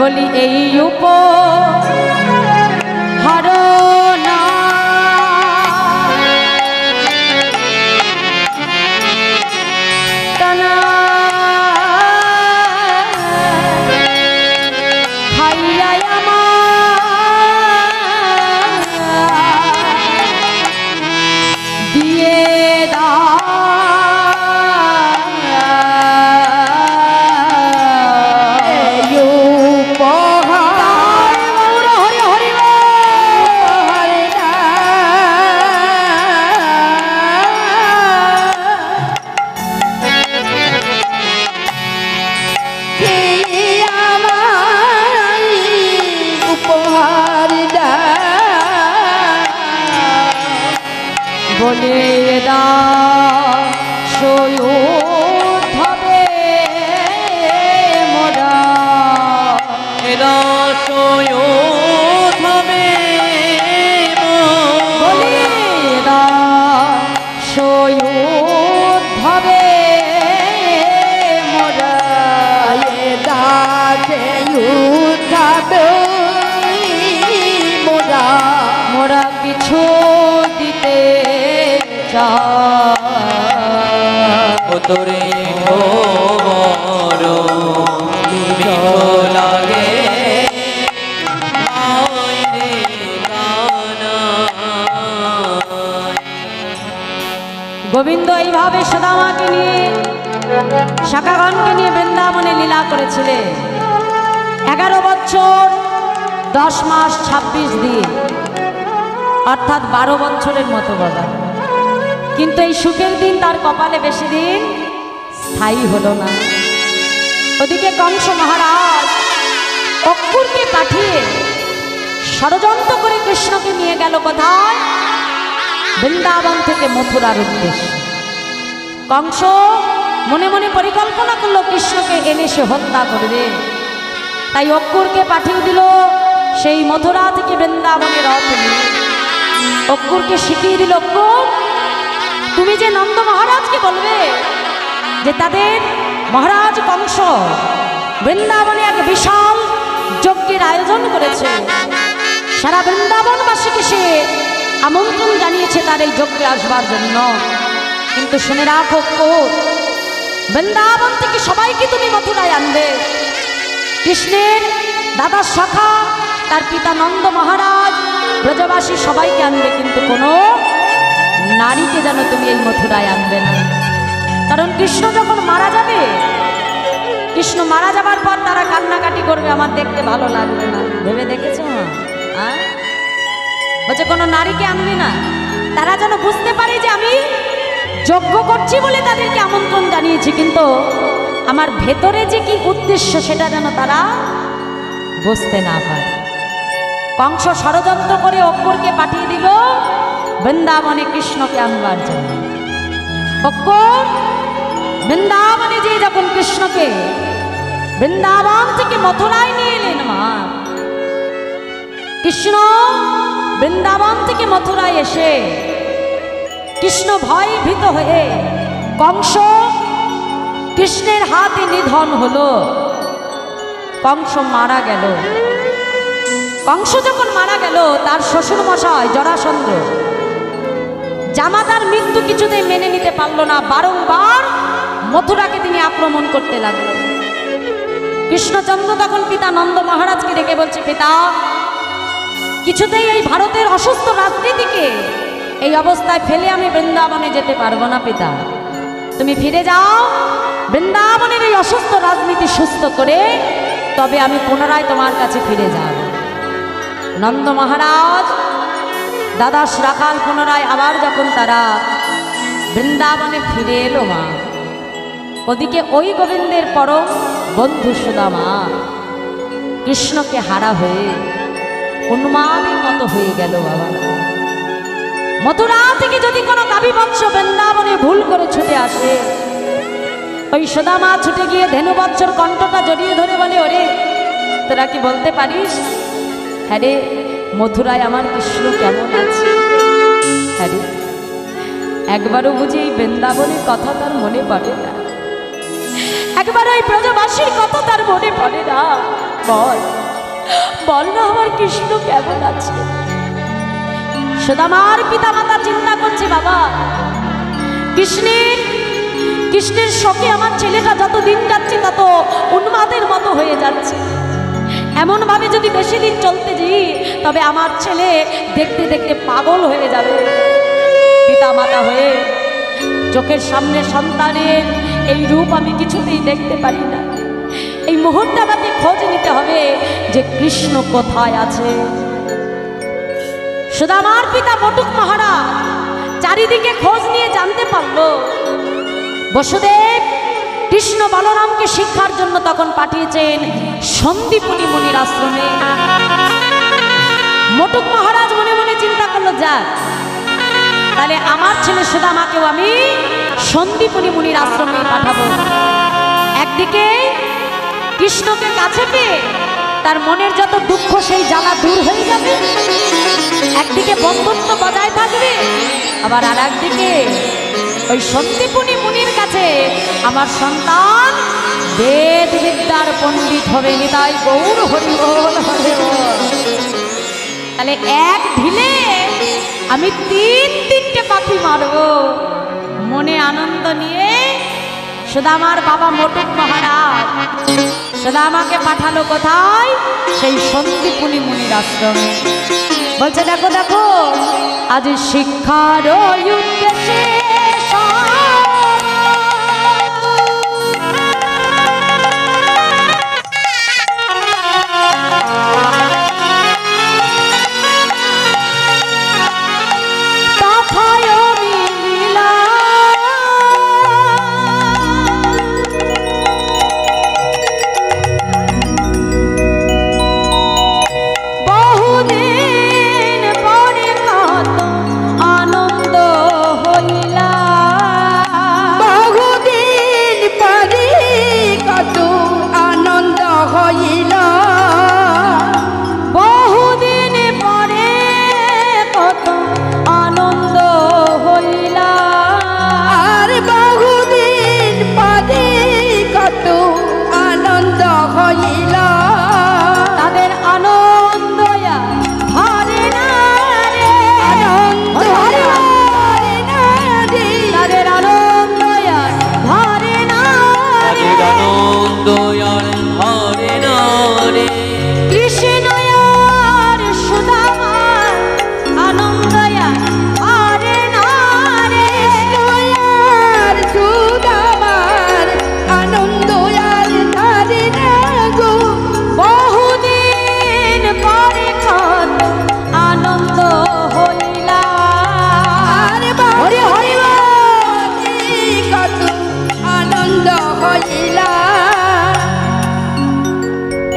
বলি এই উপহার না কানা, খাইয়া আমার দিয়ে দাও, এই উপহার বলে দাসোদ্ধবে মোরা দাসোদ্ধবে বলে দাসোদ্ধবে মোরা দাসে উঠাবে মোরা মোরা কিছু দিতে চাই তোরে বড় মিঠো লাগে আইরে কানাই। গোবিন্দ এইভাবে সুদামাকে নিয়ে শাকাগণকে নিয়ে বৃন্দাবনে লীলা করেছিলেন 11 বছর 10 মাস 26 দিন, অর্থাৎ 12 বছরের মতো বাবা। কিন্তু এই সুখের দিন তার কপালে বেশি দিন স্থায়ী হলো না। ওদিকে কংস মহারাজ অক্কুরকে পাঠিয়ে ষড়যন্ত্র করে কৃষ্ণকে নিয়ে গেল কোথায়? বৃন্দাবন থেকে মথুরার উদ্দেশ্যে। কংস মনে মনে পরিকল্পনা করলো কৃষ্ণকে এনে সে হত্যা করবে। তাই অক্কুরকে পাঠিয়ে দিল সেই মথুরা থেকে বৃন্দাবনে রথ নিয়ে। অক্কুরকে শিখিয়ে দিল, অক্কুর তুমি যে নন্দ মহারাজকে বলবে যে তাদের মহারাজ কংস বৃন্দাবনে এক বিশাল যজ্ঞের আয়োজন করেছে, সারা বৃন্দাবনবাসীকে সে আমন্ত্রণ জানিয়েছে তার এই যজ্ঞে আসবার জন্য। কিন্তু শুনে রাখো অক্কুর, বৃন্দাবন থেকে সবাইকে তুমি মথুরায় আনবে। কৃষ্ণের দাদা সখা তার পিতা নন্দ মহারাজ ব্রজবাসী সবাইকে আনবে, কিন্তু কোনো নারীকে যেন তুমি এই মথুরায় আনবে না। কারণ কৃষ্ণ যখন মারা যাবে, কৃষ্ণ মারা যাবার পর তারা কান্নাকাটি করবে, আমার দেখতে ভালো লাগবে না। ভেবে দেখেছো মা? বলছে কোনো নারীকে আনবে না, তারা যেন বুঝতে পারে যে আমি যজ্ঞ করছি বলে তাদেরকে আমন্ত্রণ জানিয়েছি, কিন্তু আমার ভেতরে যে কি উদ্দেশ্য সেটা যেন তারা বুঝতে না পারে। কংস ষড়যন্ত্র করে অক্কুরকে পাঠিয়ে দিল বৃন্দাবনে কৃষ্ণকে আনবার জন্য। অক্কুর বৃন্দাবনে যে যখন কৃষ্ণকে বৃন্দাবন থেকে মথুরায় নিয়ে এলেন মা, কৃষ্ণ বৃন্দাবন থেকে মথুরায় এসে কৃষ্ণ ভয় ভীত হয়ে কংস কৃষ্ণের হাতে নিধন হলো। কংস মারা গেল। কংস যখন মারা গেল, তার শ্বশুর মশাই জরাসন্ধ জামাতার মৃত্যু কিছুতেই মেনে নিতে পারল না, বারংবার মথুরাকে তিনি আক্রমণ করতে লাগলো। কৃষ্ণচন্দ্র তখন পিতা নন্দ মহারাজকে ডেকে বলছে, পিতা কিছুতেই এই ভারতের অসুস্থ রাজনীতিকে এই অবস্থায় ফেলে আমি বৃন্দাবনে যেতে পারবো না পিতা, তুমি ফিরে যাও, বৃন্দাবনের এই অসুস্থ রাজনীতি সুস্থ করে তবে আমি পুনরায় তোমার কাছে ফিরে যাব। নন্দ মহারাজ দাদা রাখাল পুনরায় আবার যখন তারা বৃন্দাবনে ফিরে এলো মা, ওদিকে ওই গোবিন্দের পরম বন্ধু সুদামা কৃষ্ণকে হারা হয়ে উন্মাদের মতো হয়ে গেল। বাবা মথুরা থেকে যদি কোনো গাভী বৎস বৃন্দাবনে ভুল করে ছুটে আসে, ওই সুদামা ছুটে গিয়ে ধেনু বৎসর কণ্ঠটা জড়িয়ে ধরে বলে, ওরে তোরা কি বলতে পারিস, হ্যাঁ রে মথুরায় আমার কৃষ্ণ কেমন আছে? হ্যাঁ রে একবারও বুঝি এই বৃন্দাবনের কথা তার মনে পড়ে না, একবার ওই ব্রজবাসীর কথা তার মনে পড়ে না? বল বল না আমার কৃষ্ণ কেমন আছে? সুদামার পিতা মাতা চিন্তা করছে, বাবা কৃষ্ণের শোকে আমার ছেলেটা যত দিন যাচ্ছে তত উন্মাদের মতো হয়ে যাচ্ছে। এমন ভাবে যদি বেশি দিন চলতে যাই তবে আমার ছেলে দেখতে দেখতে পাগল হয়ে যাবে। পিতা মাতা হয়ে চোখের সামনে সন্তানের এই রূপ আমি কিছুতেই দেখতে পারি না। এই মুহূর্তে আমাকে খোঁজ নিতে হবে যে কৃষ্ণ কোথায় আছে। সুদামার পিতা বটুক মহারাজ চারিদিকে খোঁজ নিয়ে জানতে পারলো বসুদেব কৃষ্ণ বলরামকে শিক্ষার জন্য তখন পাঠিয়েছেন সন্দীপনী মুনির আশ্রমে। বটুক মহারাজ মনে মনে চিন্তা করলো, যাক তাহলে আমার ছেলে সুদামাকেও আমি সন্দীপনী মুনির আশ্রমে পাঠাবো। একদিকে কৃষ্ণকে কাছে পেয়ে তার মনের যত দুঃখ সেই জ্বালা দূর হয়ে যাবে, একদিকে বন্ধুত্ব বজায় থাকবে, আবার আর একদিকে ওই সন্দীপনী মুনির কাছে আমার সন্তান বেদ বিদ্যার পণ্ডিত হবে। নিতাই গৌর হরি বল হরি বল। তাহলে এক ঢিলে আমি তিনটে পাখি মারবো। মনে আনন্দ নিয়ে সুদামার বাবা মোটক মহারাজ সুদামাকে পাঠালো কোথায়? সেই সন্দীপনী মুনির আশ্রমে। বলছে দেখো দেখো আজ শিক্ষার উদ্দেশ্যে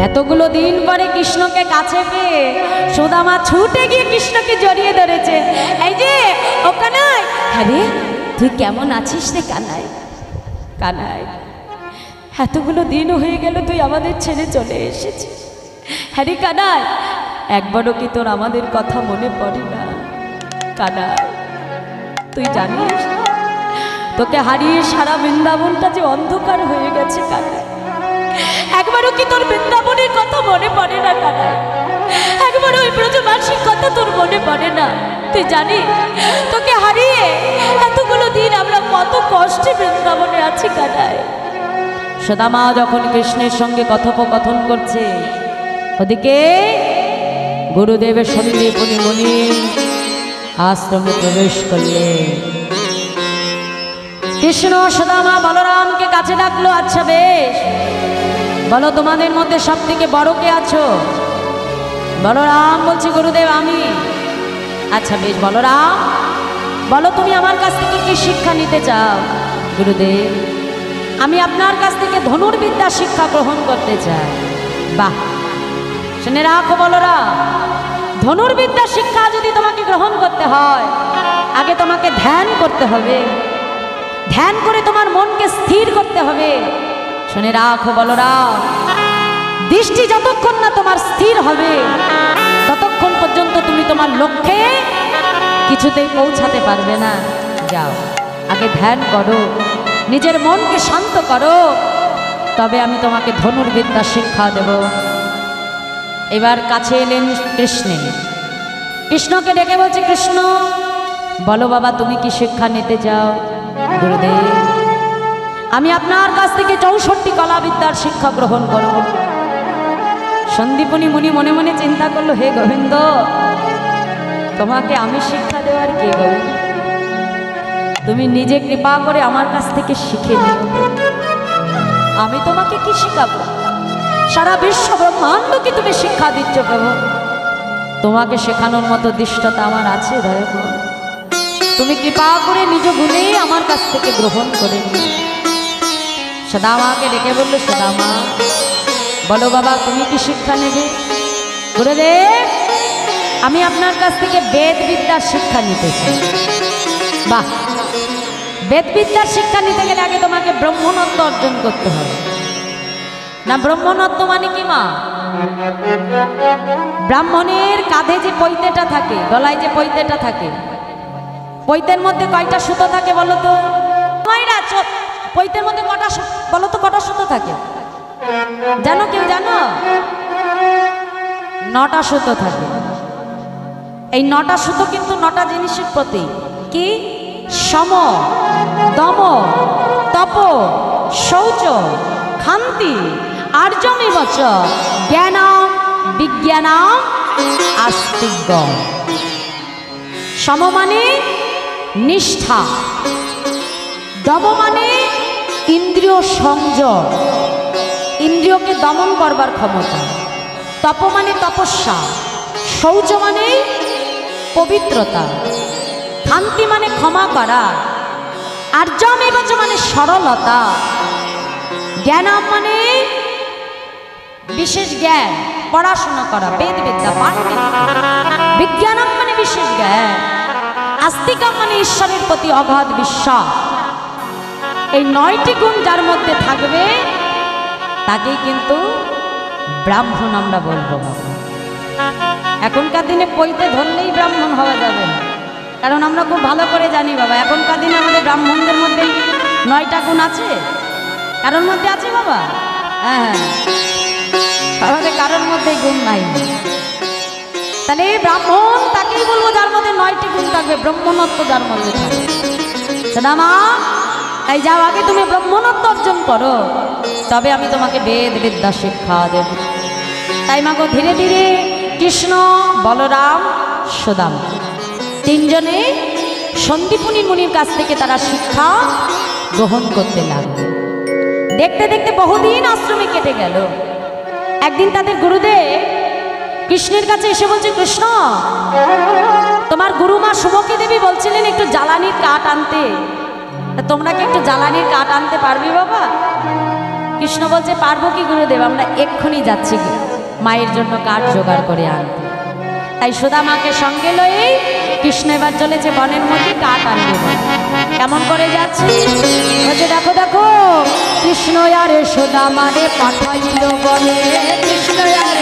এতগুলো দিন পরে কৃষ্ণকে কাছে পেয়ে সুদামা ছুটে গিয়ে কৃষ্ণকে জড়িয়ে ধরেছে। এই যে ও কানাই, আরে তুই কেমন আছিস রে কানাই? কানাই, এতগুলো দিন হয়ে গেল তুই আমাদের ছেড়ে চলে এসেছিস। হ্যাঁ রে কানাই, একবারও কি তোর আমাদের কথা মনে পড়ে না? কানাই, তুই জানিস তোকে হারিয়ে সারা বৃন্দাবনটা যে অন্ধকার হয়ে গেছে। কানাই, একবারও কি তোর বৃন্দাবনের কথা মনে পড়ে না? কানাই, একবারও ওই ব্রজবাসীর কথা তোর মনে পড়ে না? তুই জানিস তোকে হারিয়ে এতগুলো দিন আমরা কত কষ্টে বৃন্দাবনে আছি। কানাই, সুদামা যখন কৃষ্ণের সঙ্গে কথোপকথন করছে, ওদিকে গুরুদেবের সন্দীপনী মুনি আশ্রমে প্রবেশ করলে। কৃষ্ণ সুদামা বলরামকে কাছে ডাকলো। আচ্ছা বেশ, বলো তোমাদের মধ্যে সব থেকে বড় কে আছো? বলরাম বলছি গুরুদেব আমি। আচ্ছা বেশ বলরাম, বলো তুমি আমার কাছ থেকে কি শিক্ষা নিতে চাও? গুরুদেব, আমি আপনার কাছ থেকে ধনুর্বিদ্যা শিক্ষা গ্রহণ করতে চাই। বাহ, শুনে রাখো বলরাম, ধনুর্বিদ্যা শিক্ষা যদি তোমাকে গ্রহণ করতে হয়, আগে তোমাকে ধ্যান করতে হবে। ধ্যান করে তোমার মনকে স্থির করতে হবে। শুনে রাখো বলরাম, দৃষ্টি যতক্ষণ না তোমার স্থির হবে ততক্ষণ পর্যন্ত তুমি তোমার লক্ষ্যে কিছুতেই পৌঁছাতে পারবে না। যাও, আগে ধ্যান করো, নিজের মনকে শান্ত করো, তবে আমি তোমাকে ধনুর্বিদ্যা শিক্ষা দেব। এবার কাছে এলেন কৃষ্ণ। কৃষ্ণকে ডেকে বলছে, কৃষ্ণ বলো বাবা তুমি কি শিক্ষা নিতে চাও? গুরুদেব, আমি আপনার কাছ থেকে 64 কলাবিদ্যার শিক্ষা গ্রহণ করব। সন্দীপনী মুনি মনে মনে চিন্তা করলো, হে গোবিন্দ, তোমাকে আমি শিক্ষা দেওয়ার কে গোবিন্দ? তুমি নিজে কৃপা করে আমার কাছ থেকে শিখে নিও। আমি তোমাকে কি শিখাবো? সারা বিশ্ব ব্রহ্মাণ্ডকে তুমি শিক্ষা দিচ্ছ প্রভু, তোমাকে শেখানোর মতো দৃষ্টতা আমার আছে দয়া করে। তুমি কৃপা করে নিজ গুণেই আমার কাছ থেকে গ্রহণ করে নিও। সুদামাকে ডেকে বললো, সুদামা বলো বাবা তুমি কি শিক্ষা নেবে? গুরুদেব, আমি আপনার কাছ থেকে বেদ বিদ্যার শিক্ষা নিতে চাই। বাহ, বেদবিদ্যার শিক্ষা নিতে গেলে আগে তোমাকে ব্রহ্মণত্ব অর্জন করতে হবে। না, ব্রহ্মণত্ব মানে কি মা? ব্রাহ্মণের কাঁধে যে পৈতেটা থাকে, গলায় যে পৈতেটা থাকে, পৈতের মধ্যে কয়টা সুতো থাকে বলো তো? মায়েরা, পৈতের মধ্যে কটা বলো তো, কটা সুতো থাকে জানো? কেউ জানো? 9টা সুতো থাকে। এই 9টা সুতো কিন্তু 9টা জিনিসের প্রতীক। কি? সম, দম, তপ, শৌচ, ক্ষান্তি, আর্যমেব চ জ্ঞানম বিজ্ঞানম আস্তিক্যম। সম মানে নিষ্ঠা, দম মানে ইন্দ্রিয় সংযম, ইন্দ্রিয়কে দমন করবার ক্ষমতা, তপ মানে তপস্যা, শৌচ মানে পবিত্রতা, ক্ষান্তি মানে ক্ষমা করা, আর্যমেব চ মানে সরলতা, জ্ঞানম মানে বিশেষ জ্ঞান, পড়াশোনা করা, বেদ বিদ্যা, পাণ্ডিত্য, বিজ্ঞানম মানে বিশেষ জ্ঞান, আস্তিকম মানে ঈশ্বরের প্রতি অগাধ বিশ্বাস। এই 9টি গুণ যার মধ্যে থাকবে তাকেই কিন্তু ব্রাহ্মণ আমরা বলবো। এখনকার দিনে পৈতে ধরলেই ব্রাহ্মণ হওয়া যাবে না, কারণ আমরা খুব ভালো করে জানি বাবা, এখনকার দিনে আমাদের ব্রাহ্মণদের মধ্যে 9টা গুণ আছে। কারোর মধ্যে আছে বাবা? হ্যাঁ, আমাদের কারোর মধ্যে গুণ নাই। তাহলে ব্রাহ্মণ তাকেই বলবো যার মধ্যে 9টি গুণ থাকবে, ব্রহ্মণত্ব যার মধ্যে থাকবে। শোনা মা, তাই যাও, আগে তুমি ব্রহ্মণত্ব অর্জন করো, তবে আমি তোমাকে বেদ বিদ্যা শিক্ষা দেব। তাই মাগো ধীরে ধীরে কৃষ্ণ, বলরাম, সুদামা 3জনে সন্দীপনী মুনির কাছ থেকে তারা শিক্ষা গ্রহণ করতে লাগলো। দেখতে দেখতে বহুদিন আশ্রমে কেটে গেল। একদিন তাদের গুরুদেব কৃষ্ণের কাছে এসে বলছে, কৃষ্ণ, তোমার গুরুমা সুমুখী দেবী বলছিলেন একটু জ্বালানির কাঠ আনতে, তোমরা কি একটু জ্বালানির কাঠ আনতে পারবি বাবা? কৃষ্ণ বলছে, পারবো কি গুরুদেব, আমরা এক্ষুনি যাচ্ছি মায়ের জন্য কাঠ জোগাড় করে আনতে। তাই সুদামাকে সঙ্গে লয়ে কৃষ্ণ এবার চলেছে বনের মধ্যে কাঠ আনবে। কেমন করে যাচ্ছে বলছে, দেখো দেখো, কৃষ্ণ আর সুদামারে পাঠাইল বনে, কৃষ্ণ আর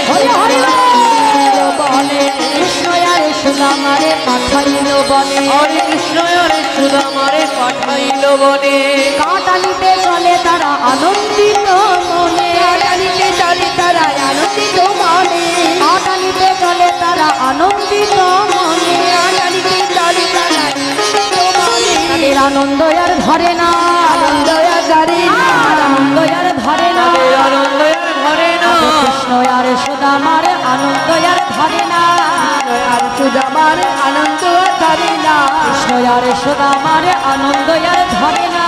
বনে, কৃষ্ণ আর সুদামারে পাঠাইল বনে, কৃষ্ণ আর সুদামারে পাঠাইল বনে। কাঠ আনিতে চলে তারা আনন্দিত মনে, কাঠ আনিতে চলে তারা আনন্দিত মনে, কাঠ আনিতে চলে তারা আনন্দিত মনে, কাঠ আনিতে চলে তারা আনন্দিত মনে। তাদের আনন্দ আর ধরে না, আনন্দ আর ধরে না, আনন্দ আর ধরে না, আনন্দ আর ধরে না। কৃষ্ণ আর সুদামার আনন্দ আর ধরে না, আর সুদামার আনন্দ আর ধরে না, কৃষ্ণ আর সুদামার আনন্দ আর ধরে না,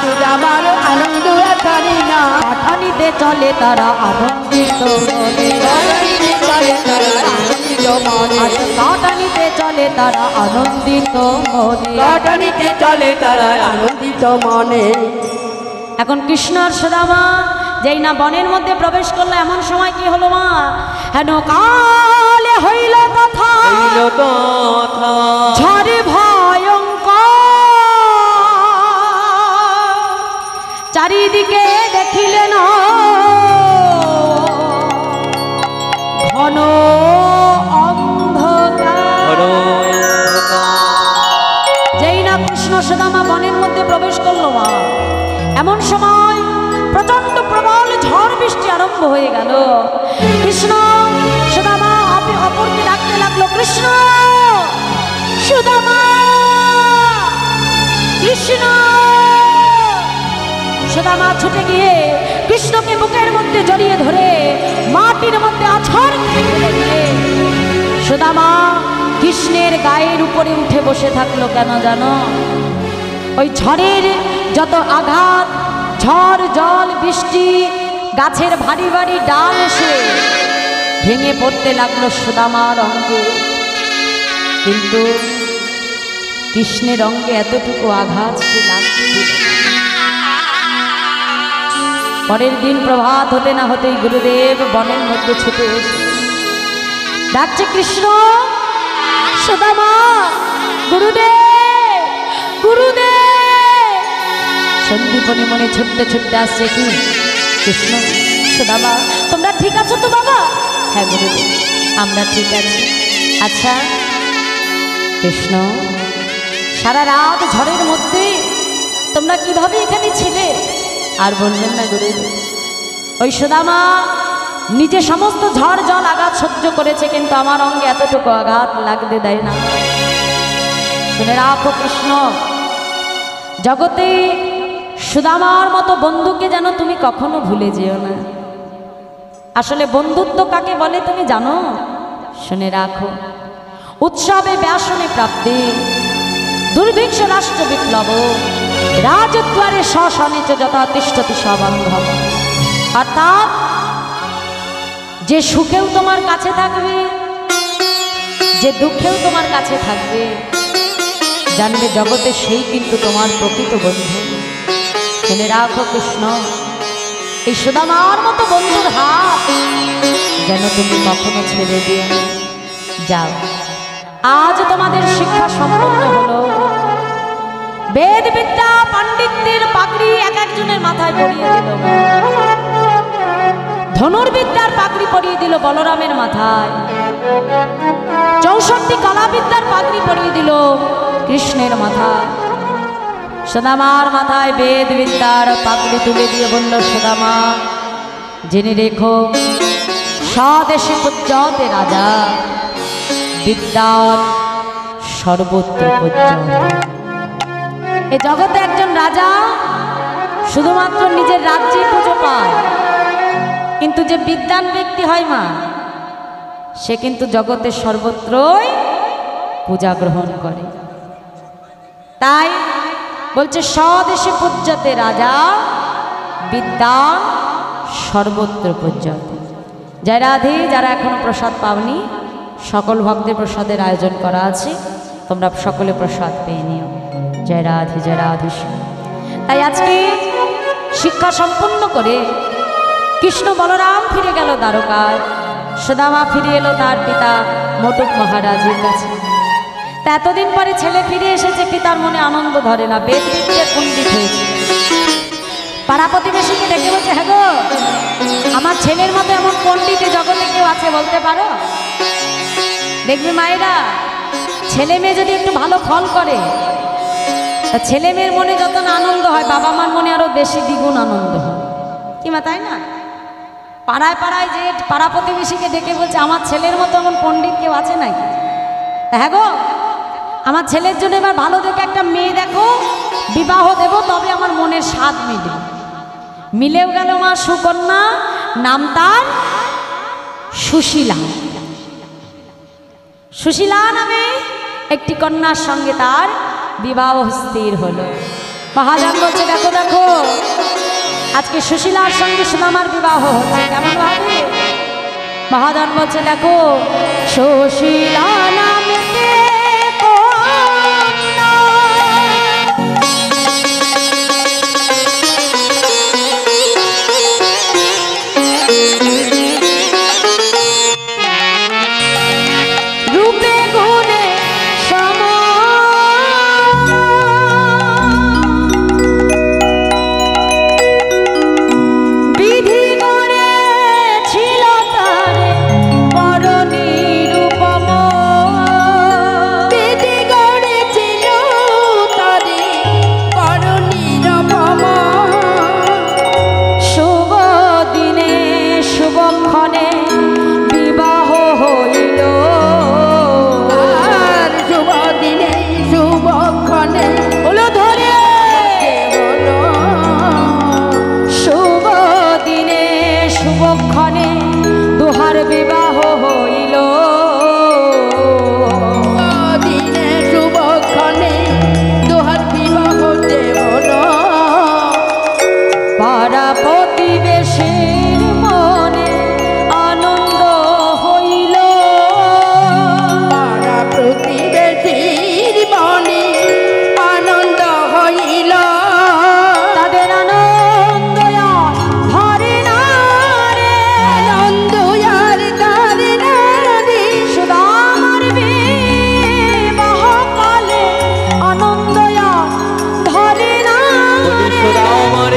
সুদামার আনন্দ আর ধরে না। পাঠানিতে চলে তারা আনন্দিত মনে, পাঠানিতে চলে তারা আনন্দিত মনে, পাঠানিতে চলে তারা আনন্দিত মনে, কাটানিতে চলে তারা আনন্দিত মনে। এখন কৃষ্ণ আর সুদামা যেই না বনের মধ্যে প্রবেশ করলো, এমন সময় কি হলো মা? হেন কালে হইল তথা, হইল তথা, ঝড়ে ভয়ঙ্কর, চারিদিকে দেখিলেন ঘন অন্ধকার। যেই না কৃষ্ণ সুদামা বনের মধ্যে প্রবেশ করলো মা, এমন সময় প্রচন্ড প্রবল ঝড় বৃষ্টি আরম্ভ হয়ে গেল। কৃষ্ণ সুদামা অপরকে ডাকতে লাগলো, কৃষ্ণ, সুদামা, কৃষ্ণ। সুদামা ছুটে গিয়ে কৃষ্ণকে বুকের মধ্যে জড়িয়ে ধরে মাটির মধ্যে আছড় খেয়ে ফেলে দিয়ে সুদামা কৃষ্ণের গায়ের উপরে উঠে বসে থাকলো। কেন জানো? ওই ঝড়ের যত আঘাত, ঝড়, জল, বৃষ্টি, গাছের ভারী ভারী ডাল এসে ভেঙে পড়তে লাগলো সুদামার অঙ্গে, কিন্তু কৃষ্ণের অঙ্গে এতটুকু আঘাত সে লাগতে দিল না। পরের দিন প্রভাত হতে না হতেই গুরুদেব বনের মধ্যে ছুটে এসে ডাকছে, কৃষ্ণ, সুদামা, গুরুদেব, গুরুদেব। সন্দীপনী মনে ছুটতে ছুটতে আসছে, কি কৃষ্ণ সুদামা তোমরা ঠিক আছো তো বাবা? হ্যাঁ গুরুদেব আমরা ঠিক আছি। আচ্ছা কৃষ্ণ, সারা রাত ঝড়ের মধ্যে তোমরা কিভাবে এখানে ছিলে? আর বলবেন না গুরুদেব, ওই সুদামা নিজে সমস্ত ঝড় জল আঘাত সহ্য করেছে, কিন্তু আমার অঙ্গে এতটুকু আঘাত লাগতে দেয় না। শুনে রাখো কৃষ্ণ, জগতে সুদামার মতো বন্ধুকে যেন তুমি কখনো ভুলে যেও না। আসলে বন্ধুত্ব কাকে বলে তুমি জানো? শুনে রাখো, উৎসবে ব্যাসনে প্রাপ্তি, দুর্ভিক্ষ রাষ্ট্র বিপ্লব, রাজদ্বারে শ্মশানে চ যথা তিষ্ঠতি সবান্ধব। অর্থাৎ যে সুখেও তোমার কাছে থাকবে, যে দুঃখেও তোমার কাছে থাকবে, জানবে জগতে সেই কিন্তু তোমার প্রকৃত বন্ধু। শুনে রাখো কৃষ্ণ, এই সুদামার মতো বন্ধুর হাত যেন তুমি কখনো ছেড়ে দিও না। যাও, আজ তোমাদের শিক্ষা সম্পন্ন হলো। বেদ বিদ্যা পাণ্ডিত্যের পাগড়ি এক একজনের মাথায় পরিয়ে দিল। ধনুর্বিদ্যার পাগড়ি পরিয়ে দিল বলরামের মাথায়, 64 কলাবিদ্যার পাগড়ি পরিয়ে দিল কৃষ্ণের মাথায়। সুদামার মাথায় বেদ বিদ্যার পাগড়ি তুলে দিয়ে বলল, সুদামা জেনে রেখো, স্বদেশে পূজ্যতে রাজা, বিদ্যার সর্বত্র পূজ্যতে। এ জগতে একজন রাজা শুধুমাত্র নিজের রাজ্যে পুজো পায়, কিন্তু যে বিদ্বান ব্যক্তি হয় মা, সে কিন্তু জগতের সর্বত্রই পূজা গ্রহণ করে। তাই বলছে, স্বদেশে পূজ্যতে রাজা, বিদ্বান সর্বত্র পূজ্যতে। জয় রাধে। যারা এখনো প্রসাদ পাওনি, সকল ভক্তের প্রসাদের আয়োজন করা আছে, তোমরা সকলে প্রসাদ পেয়ে নিও। জয় রাধে, জয় রাধে। তাই আজকে শিক্ষা সম্পন্ন করে কৃষ্ণ বলরাম ফিরে গেল দ্বারকায়, সুদামা ফিরে এলো তার পিতা মোটক মহারাজের কাছে। তা এতদিন পরে ছেলে ফিরে এসেছে, পিতার মনে আনন্দ ধরে না। বেদ বিদ্যায় পণ্ডিত হয়েছে, পাড়া প্রতিবেশীকে ডেকে বলছে, হ্যাঁ গো, আমার ছেলের মতো এমন পণ্ডিত জগতে কেউ আছে বলতে পারো? দেখবে মায়েরা, ছেলে মেয়ে যদি একটু ভালো ফল করে, তা ছেলে মেয়ের মনে যত না আনন্দ হয়, বাবা মার মনে আরো বেশি দ্বিগুণ আনন্দ হয়। কি মা, তাই না? পাড়ায় পাড়ায় যে পাড়া প্রতিবেশীকে ডেকে বলছে, আমার ছেলের মতো এমন পণ্ডিত কেউ আছে নাকি? হ্যাঁ গো, আমার ছেলের জন্য এবার ভালো দেখে একটা মেয়ে দেখো, বিবাহ দেব, তবে আমার মনের স্বাদ মিলবে। মিলেও গেল মা সুকন্যা, নাম তার সুশীলা। সুশীলা নামে একটি কন্যার সঙ্গে তার বিবাহ স্থির হলো। মহাজন বলছে, দেখো দেখো, আজকে সুশীলার সঙ্গে সুদামার বিবাহ হচ্ছে, কেমন হবে? মহাজন বলছে, দেখো, সুশীলা নামে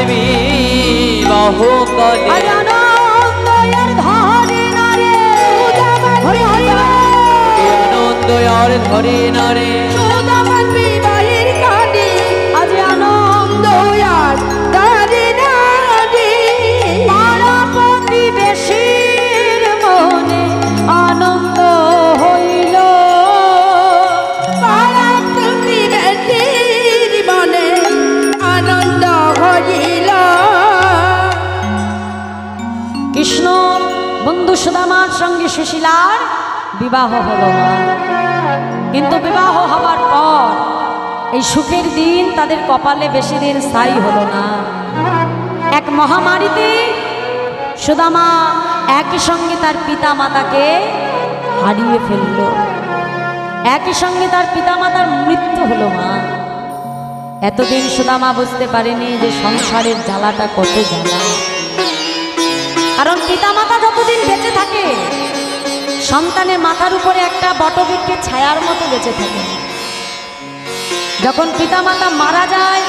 বিবাহ কালে আরে আনন্দ আর ধরে না রে হরি হরি আনন্দ আর ধরে না রে সুদামার বিবাহের কানে আজ আনন্দ দয়ার ধরে না রে পাড়া প্রতিবেশীর মনে আনন্দ হইল পাড়া প্রতিবেশীর মনে আনন্দ হইল। কৃষ্ণ বন্ধু সুদামার সঙ্গে সুশীলার বিবাহ হলো না, কিন্তু বিবাহ হবার পর এই সুখের দিন তাদের কপালে বেশি দিন স্থায়ী হলো না। এক মহামারীতে সুদামা একই সঙ্গে তার পিতা মাতাকে হারিয়ে ফেলল, একই সঙ্গে তার পিতা মাতার মৃত্যু হলো। মা এতদিন সুদামা বুঝতে পারেনি যে সংসারের জ্বালাটা কত জ্বালা, কারণ পিতামাতা যতদিন বেঁচে থাকে সন্তানের মাথার উপরে একটা বটবৃক্ষের ছায়ার মতো বেঁচে থাকে। যখন পিতামাতা মারা যায়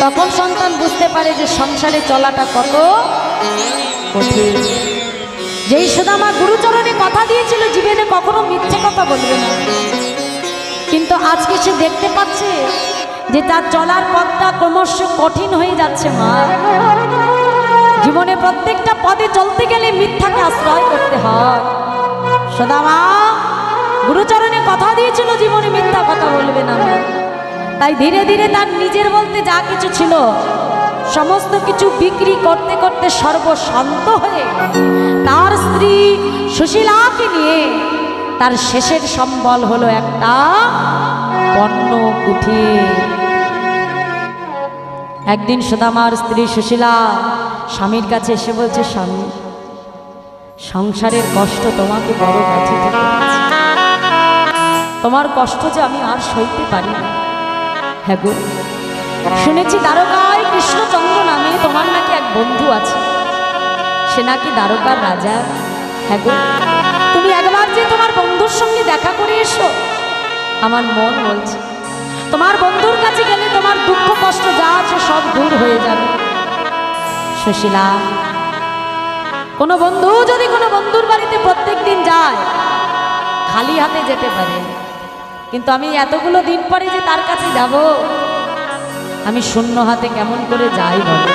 তখন সন্তান বুঝতে পারে যে সংসারে চলাটা কত কঠিন। যেই সুদামা গুরুচরণে কথা দিয়েছিল জীবনে কখনো মিথ্যে কথা বলবে না, কিন্তু আজকে সে দেখতে পাচ্ছে যে তার চলার পথটা ক্রমশ কঠিন হয়ে যাচ্ছে। মা জীবনে প্রত্যেকটা পদে চলতে গেলে মিথ্যাকে আশ্রয় করতে হয়। সুদামা গুরুচরণে কথা দিয়েছিল জীবনে মিথ্যা কথা বলবে না, তাই ধীরে ধীরে তার নিজের বলতে যা কিছু ছিল সমস্ত কিছু বিক্রি করতে করতে সর্বশান্ত হয়ে তার স্ত্রী সুশীলাকে নিয়ে তার শেষের সম্বল হলো একটা পণ্য কুঠির। একদিন সুদামার স্ত্রী সুশীলা স্বামীর কাছে এসে বলছে, স্বামী সংসারের কষ্ট তোমাকে বড় ব্যথিত করেছে, তোমার কষ্ট যে আমি আর সইতে পারি না। হ্যাঁ গো, শুনেছি দ্বারকায় কৃষ্ণচন্দ্র নামে তোমার নাকি এক বন্ধু আছে, সে নাকি দ্বারকার রাজা। হ্যাঁ গো, তুমি একবার যে তোমার বন্ধুর সঙ্গে দেখা করে এসো, আমার মন বলছে তোমার বন্ধুর কাছে গেলে তোমার দুঃখ কষ্ট যা আছে সব দূর হয়ে যাবে। সুশীলা, কোনো বন্ধু যদি কোনো বন্ধুর বাড়িতে প্রত্যেক দিন যায় খালি হাতে যেতে পারে, কিন্তু আমি এতগুলো দিন পরে যে তার কাছে যাব, আমি শূন্য হাতে কেমন করে যাই বলো।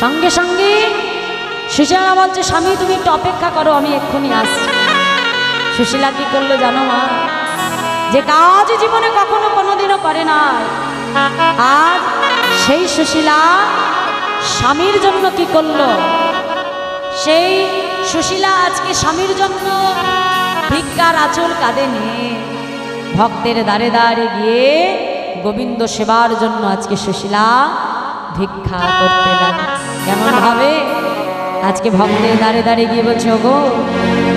সঙ্গে সঙ্গে সুশীলা বলছে, স্বামী তুমি একটু অপেক্ষা করো, আমি এক্ষুনি আসছি। সুশীলা কি করলো জানো মা? যে কাজ জীবনে কখনো কোনোদিনও করে না, আজ সেই সুশীলা স্বামীর জন্য কি করলো? সেই সুশীলা আজকে স্বামীর জন্য ভিক্ষার আঁচল কাঁধে নিয়ে ভক্তের দ্বারে দ্বারে গিয়ে গোবিন্দ সেবার জন্য আজকে সুশীলা ভিক্ষা করতে লাগে। কেমন ভাবে আজকে ভক্তের দ্বারে দ্বারে গিয়ে বলছে, গো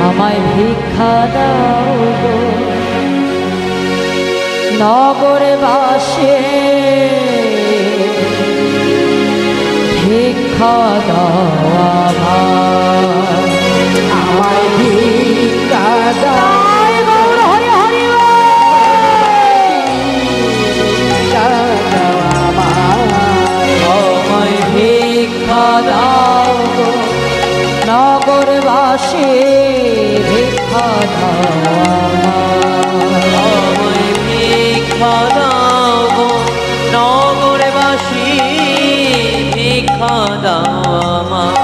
আমায় ভিক্ষা দাও গো, নগরে বাসে ভিক্ষা দাও আমায় ভিক্ষা দাও, হরি হরি আমায় ভিক্ষা দাও গো, নগরবাসী ভিক্ষা দাও আমায় ভিক্ষা দাও গো, নগরবাসী ভিক্ষা দাও আমায়।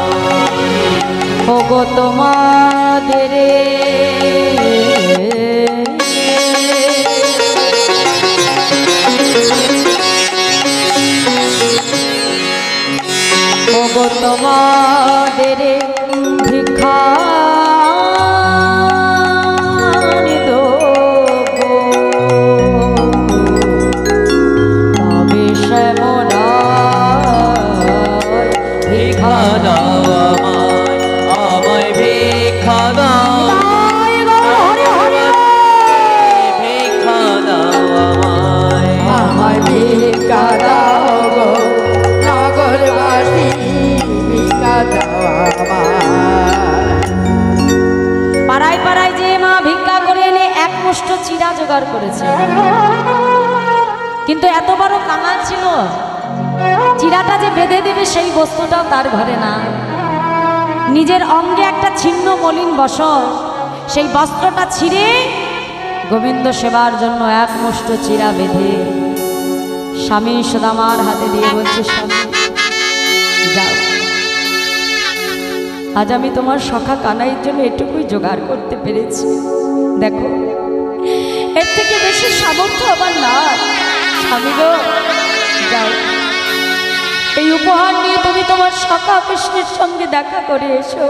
ওগো তোমাদের ওগো তোমাদের ভিক্ষা ভিক্ষা দাও আমায়, আমায় ভিক্ষা দাও, ভিক্ষা দাও আমায়। আমায় ভিক্ষা দাও গো, নগরবাসী ভিক্ষা দাও আমায়। পাড়ায় পাড়ায় যে মা ভিক্ষা করে এনে এক মুষ্ঠ চিরা জোগাড় করেছে, কিন্তু এত বড় কাঙাল ছিল, চিরাটা যে বেঁধে দেবে সেই বস্তুটাও তার ঘরে না। নিজের অঙ্গে একটা ছিন্ন মলিন বসন, সেই বস্ত্রটা ছিঁড়ে গোবিন্দ সেবার জন্য এক মুষ্ট চিরা বেঁধে স্বামী সুদামার হাতে দিয়ে বলছে, স্বামী যাও, আজ আমি তোমার সখা কানাইয়ের জন্য এটুকুই জোগাড় করতে পেরেছি। দেখো, এর থেকে বেশি সামর্থ্য আমার না। স্বামী গো, যাও, এই উপহার নিয়ে তুমি তোমার সখা কৃষ্ণের সঙ্গে দেখা করে এসো।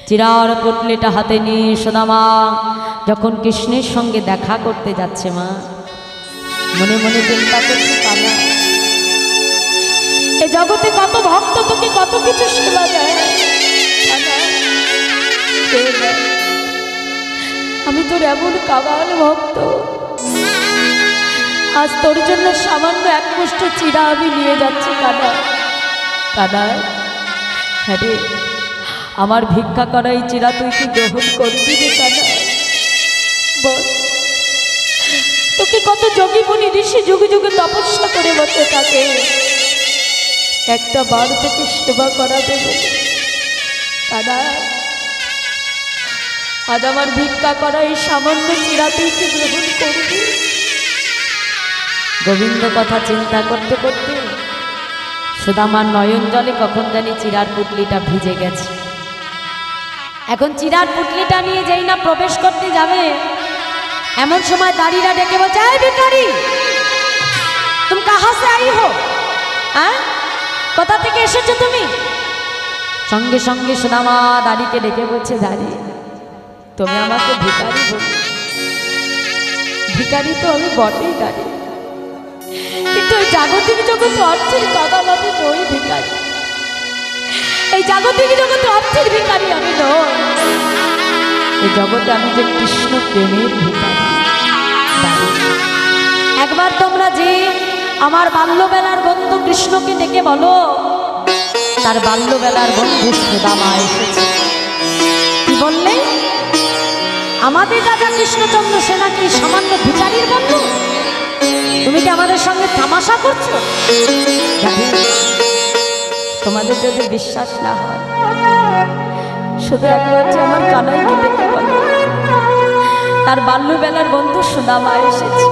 চিরার পুটলিটা হাতে নিয়ে সুদামা যখন কৃষ্ণের সঙ্গে দেখা করতে যাচ্ছে, মা মনে মনে চিন্তা করছি, কানা, এ জগতে কত ভক্ত তোকে কত কিছু সেবা দেয়, আমি তোর এমন কাবাল ভক্ত, আজ তোর জন্য সামান্য এক মুষ্ট চিরা আমি নিয়ে যাচ্ছি। কানা, কানা, হ্যাঁ রে, আমার ভিক্ষা করা এই চিরা তুই কি গ্রহণ করবি রে? কানা বল, তোকে কত যোগী মুনি ঋষি যুগে যুগে তপস্যা করে বসে থাকে, একটা বার তোকে সেবা করাবে বলে। কানা, আজ আমার ভিক্ষা করা এই সামান্য চিরা তুই কি গ্রহণ করবি? গোবিন্দ কথা চিন্তা করতে করতে সুদামার নয়ন জলে কখন জানি চিরার পুটলিটা ভিজে গেছে। এখন চিরার পুটলিটা নিয়ে যেই না প্রবেশ করতে যাবে, এমন সময় দাঁড়িরা ডেকে বলছে, এই ভিখারি, তুমি কাহা সে আই হো? হ্যাঁ, কোথা থেকে এসেছো তুমি? সঙ্গে সঙ্গে সুদামা দাঁড়িকে ডেকে বলছে, দাঁড়ি, তুমি আমাকে ভিখারি বলো? ভিখারি তো আমি বটেই দাঁড়ি, কিন্তু ওই জাগতিক জগতে অর্থের কাগালাতে নই ভিখারি। এই জাগতিক জগতে অর্থের ভিখারি আমি নই, এই জগতে আমি যে কৃষ্ণ প্রেমের ভিখারি। একবার তোমরা যে আমার বাল্যবেলার বন্ধু কৃষ্ণকে ডেকে বলো, তার বাল্যবেলার বন্ধু সুদামা এসেছে। কি বললে? আমাদের রাজা কৃষ্ণচন্দ্র সেনা কি সামান্য ভিখারির বন্ধু? তুমি কি আমাদের সঙ্গে তামাশা করছো? তোমাদের যদি বিশ্বাস না হয়, শুধু একবার যে আমার কানাইকে ডেকে বলো, তার বাল্যবেলার বন্ধু সুদামা এসেছে।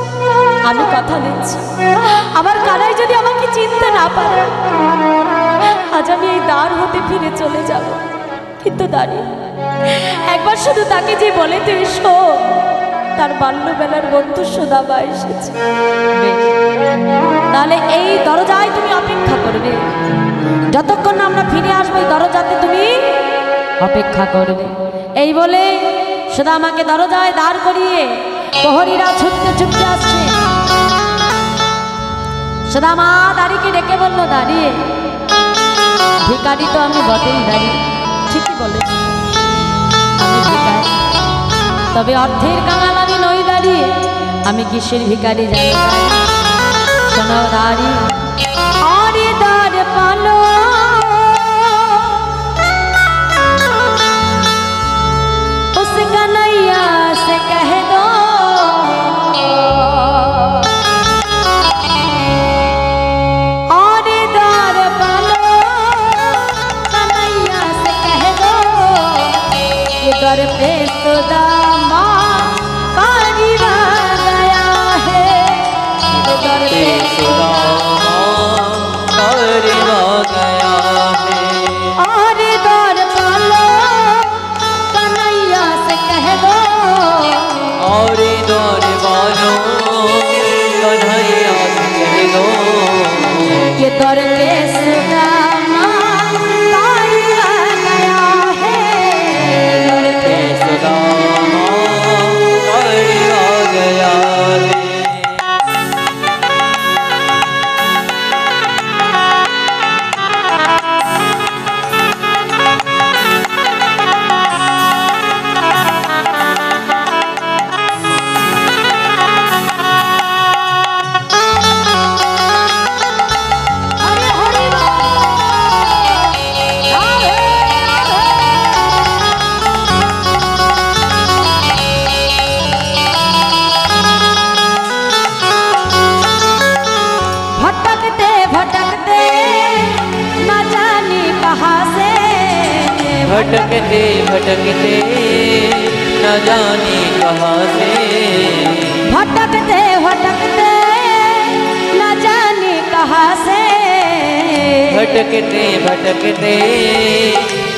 আমি কথা দিচ্ছি, আমার কানাই যদি আমাকে চিনতে না পারে, আজ আমি এই দ্বার হতে ফিরে চলে যাব। কিন্তু দাঁড়িয়ে একবার শুধু তাকে যে বলে তুই এসো, তার বাল্যবেলার বন্ধু সুদামা এসেছে। তাহলে এই দরজায় তুমি অপেক্ষা করবে, যতক্ষণ না আমরা ফিরে আসবো এই দরজাতে তুমি অপেক্ষা করবে। এই বলে সুদামাকে দরজায় দাঁড় করিয়ে প্রহরীরা ছুটতে ছুটতে আসছে। সুদামা দাঁড়িকে ডেকে বললো, দাঁড়িয়ে, ভিখারি তো আমি বটেই, দাঁড়িয়ে ঠিকই বলেছি, আমি ভিখারি, তবে অর্থের কাঙাল আমি নই। দাঁড়িয়ে আমি কিসের ভিখারি জানি? শোনো দাঁড়ি, আরে দ্বার পালো, উস কन्हैया से कह दो, आरे द्वार पालो, कन्हैया से कह दो, ये दर पे सुदामा कारीवा गया है, ये दर पे सुदामा कारीवा गया है। आरे द्वार पालो, कन्हैया से कह दो, और द्वार वालों कन्हैया से कह दो, ये दर पे सुदामा कारीवा गया है, दर पे सुदामा कारीवा गया है। हरे हरे राधे राधे। भटकते भटकते भटकते भटकते न जाने कहाँ से, भटकते भटकते न जाने कहाँ से, भटकते भटकते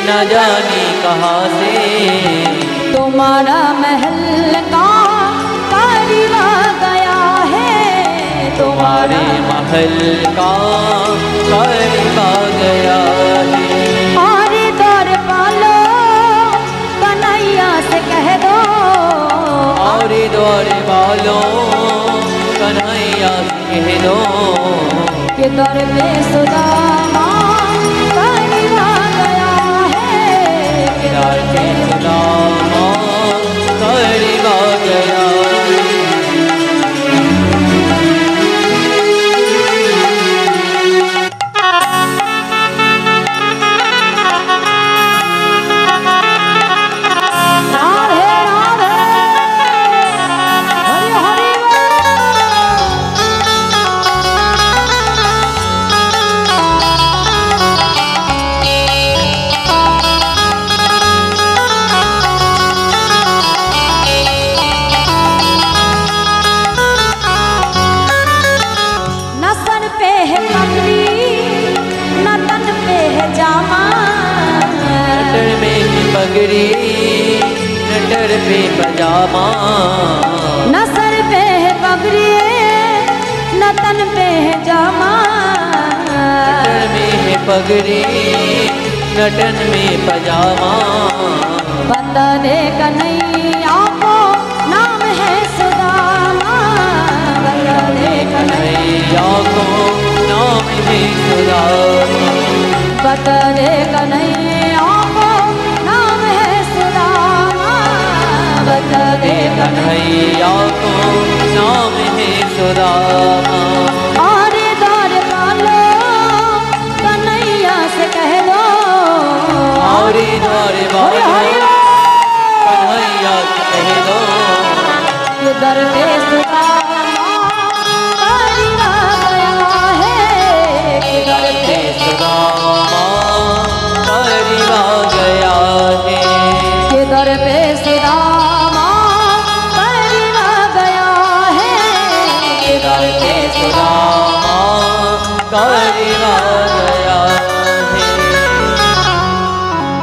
न जाने कहाँ से, तुम्हारा महल का कारीवा गया है, तुम्हारे महल का कारीवा गया है। और दौर पालो कन्हैया से कह दो, और द्वार वालों कन्हैया से कह दो, कि दर पे सुदामा कारीवा गया है, कि दर पे सुदामा कारीवा गया। राधे राधे हरि हरि न सर पे है पगड़ी न तन पे है जामा, नटर में ही पगड़ी नटर पे पजामा, न सर पे है पगड़ी न तन पे है जामा, नटर में है पगड़ी नटन में पजामा, बता दे कन्हैया को नाम है सुदामा, बता दे कन्हैया को नाम है सुदामा, बता दे कन्हैया को नाम है सुदामा, बता दे कन्हैया को नाम है सुदामा। और दौर पालो कन्हैया से कह दो, और द्वार वालों कन्हैया से कह दो, कि दर पे सुदामा कारीवा गया है, कि दर पे सुदामा कारीवा गया है, के दर पे सुदामा कारीवा गया है, के दर पे सुदामा कारीवा गया है।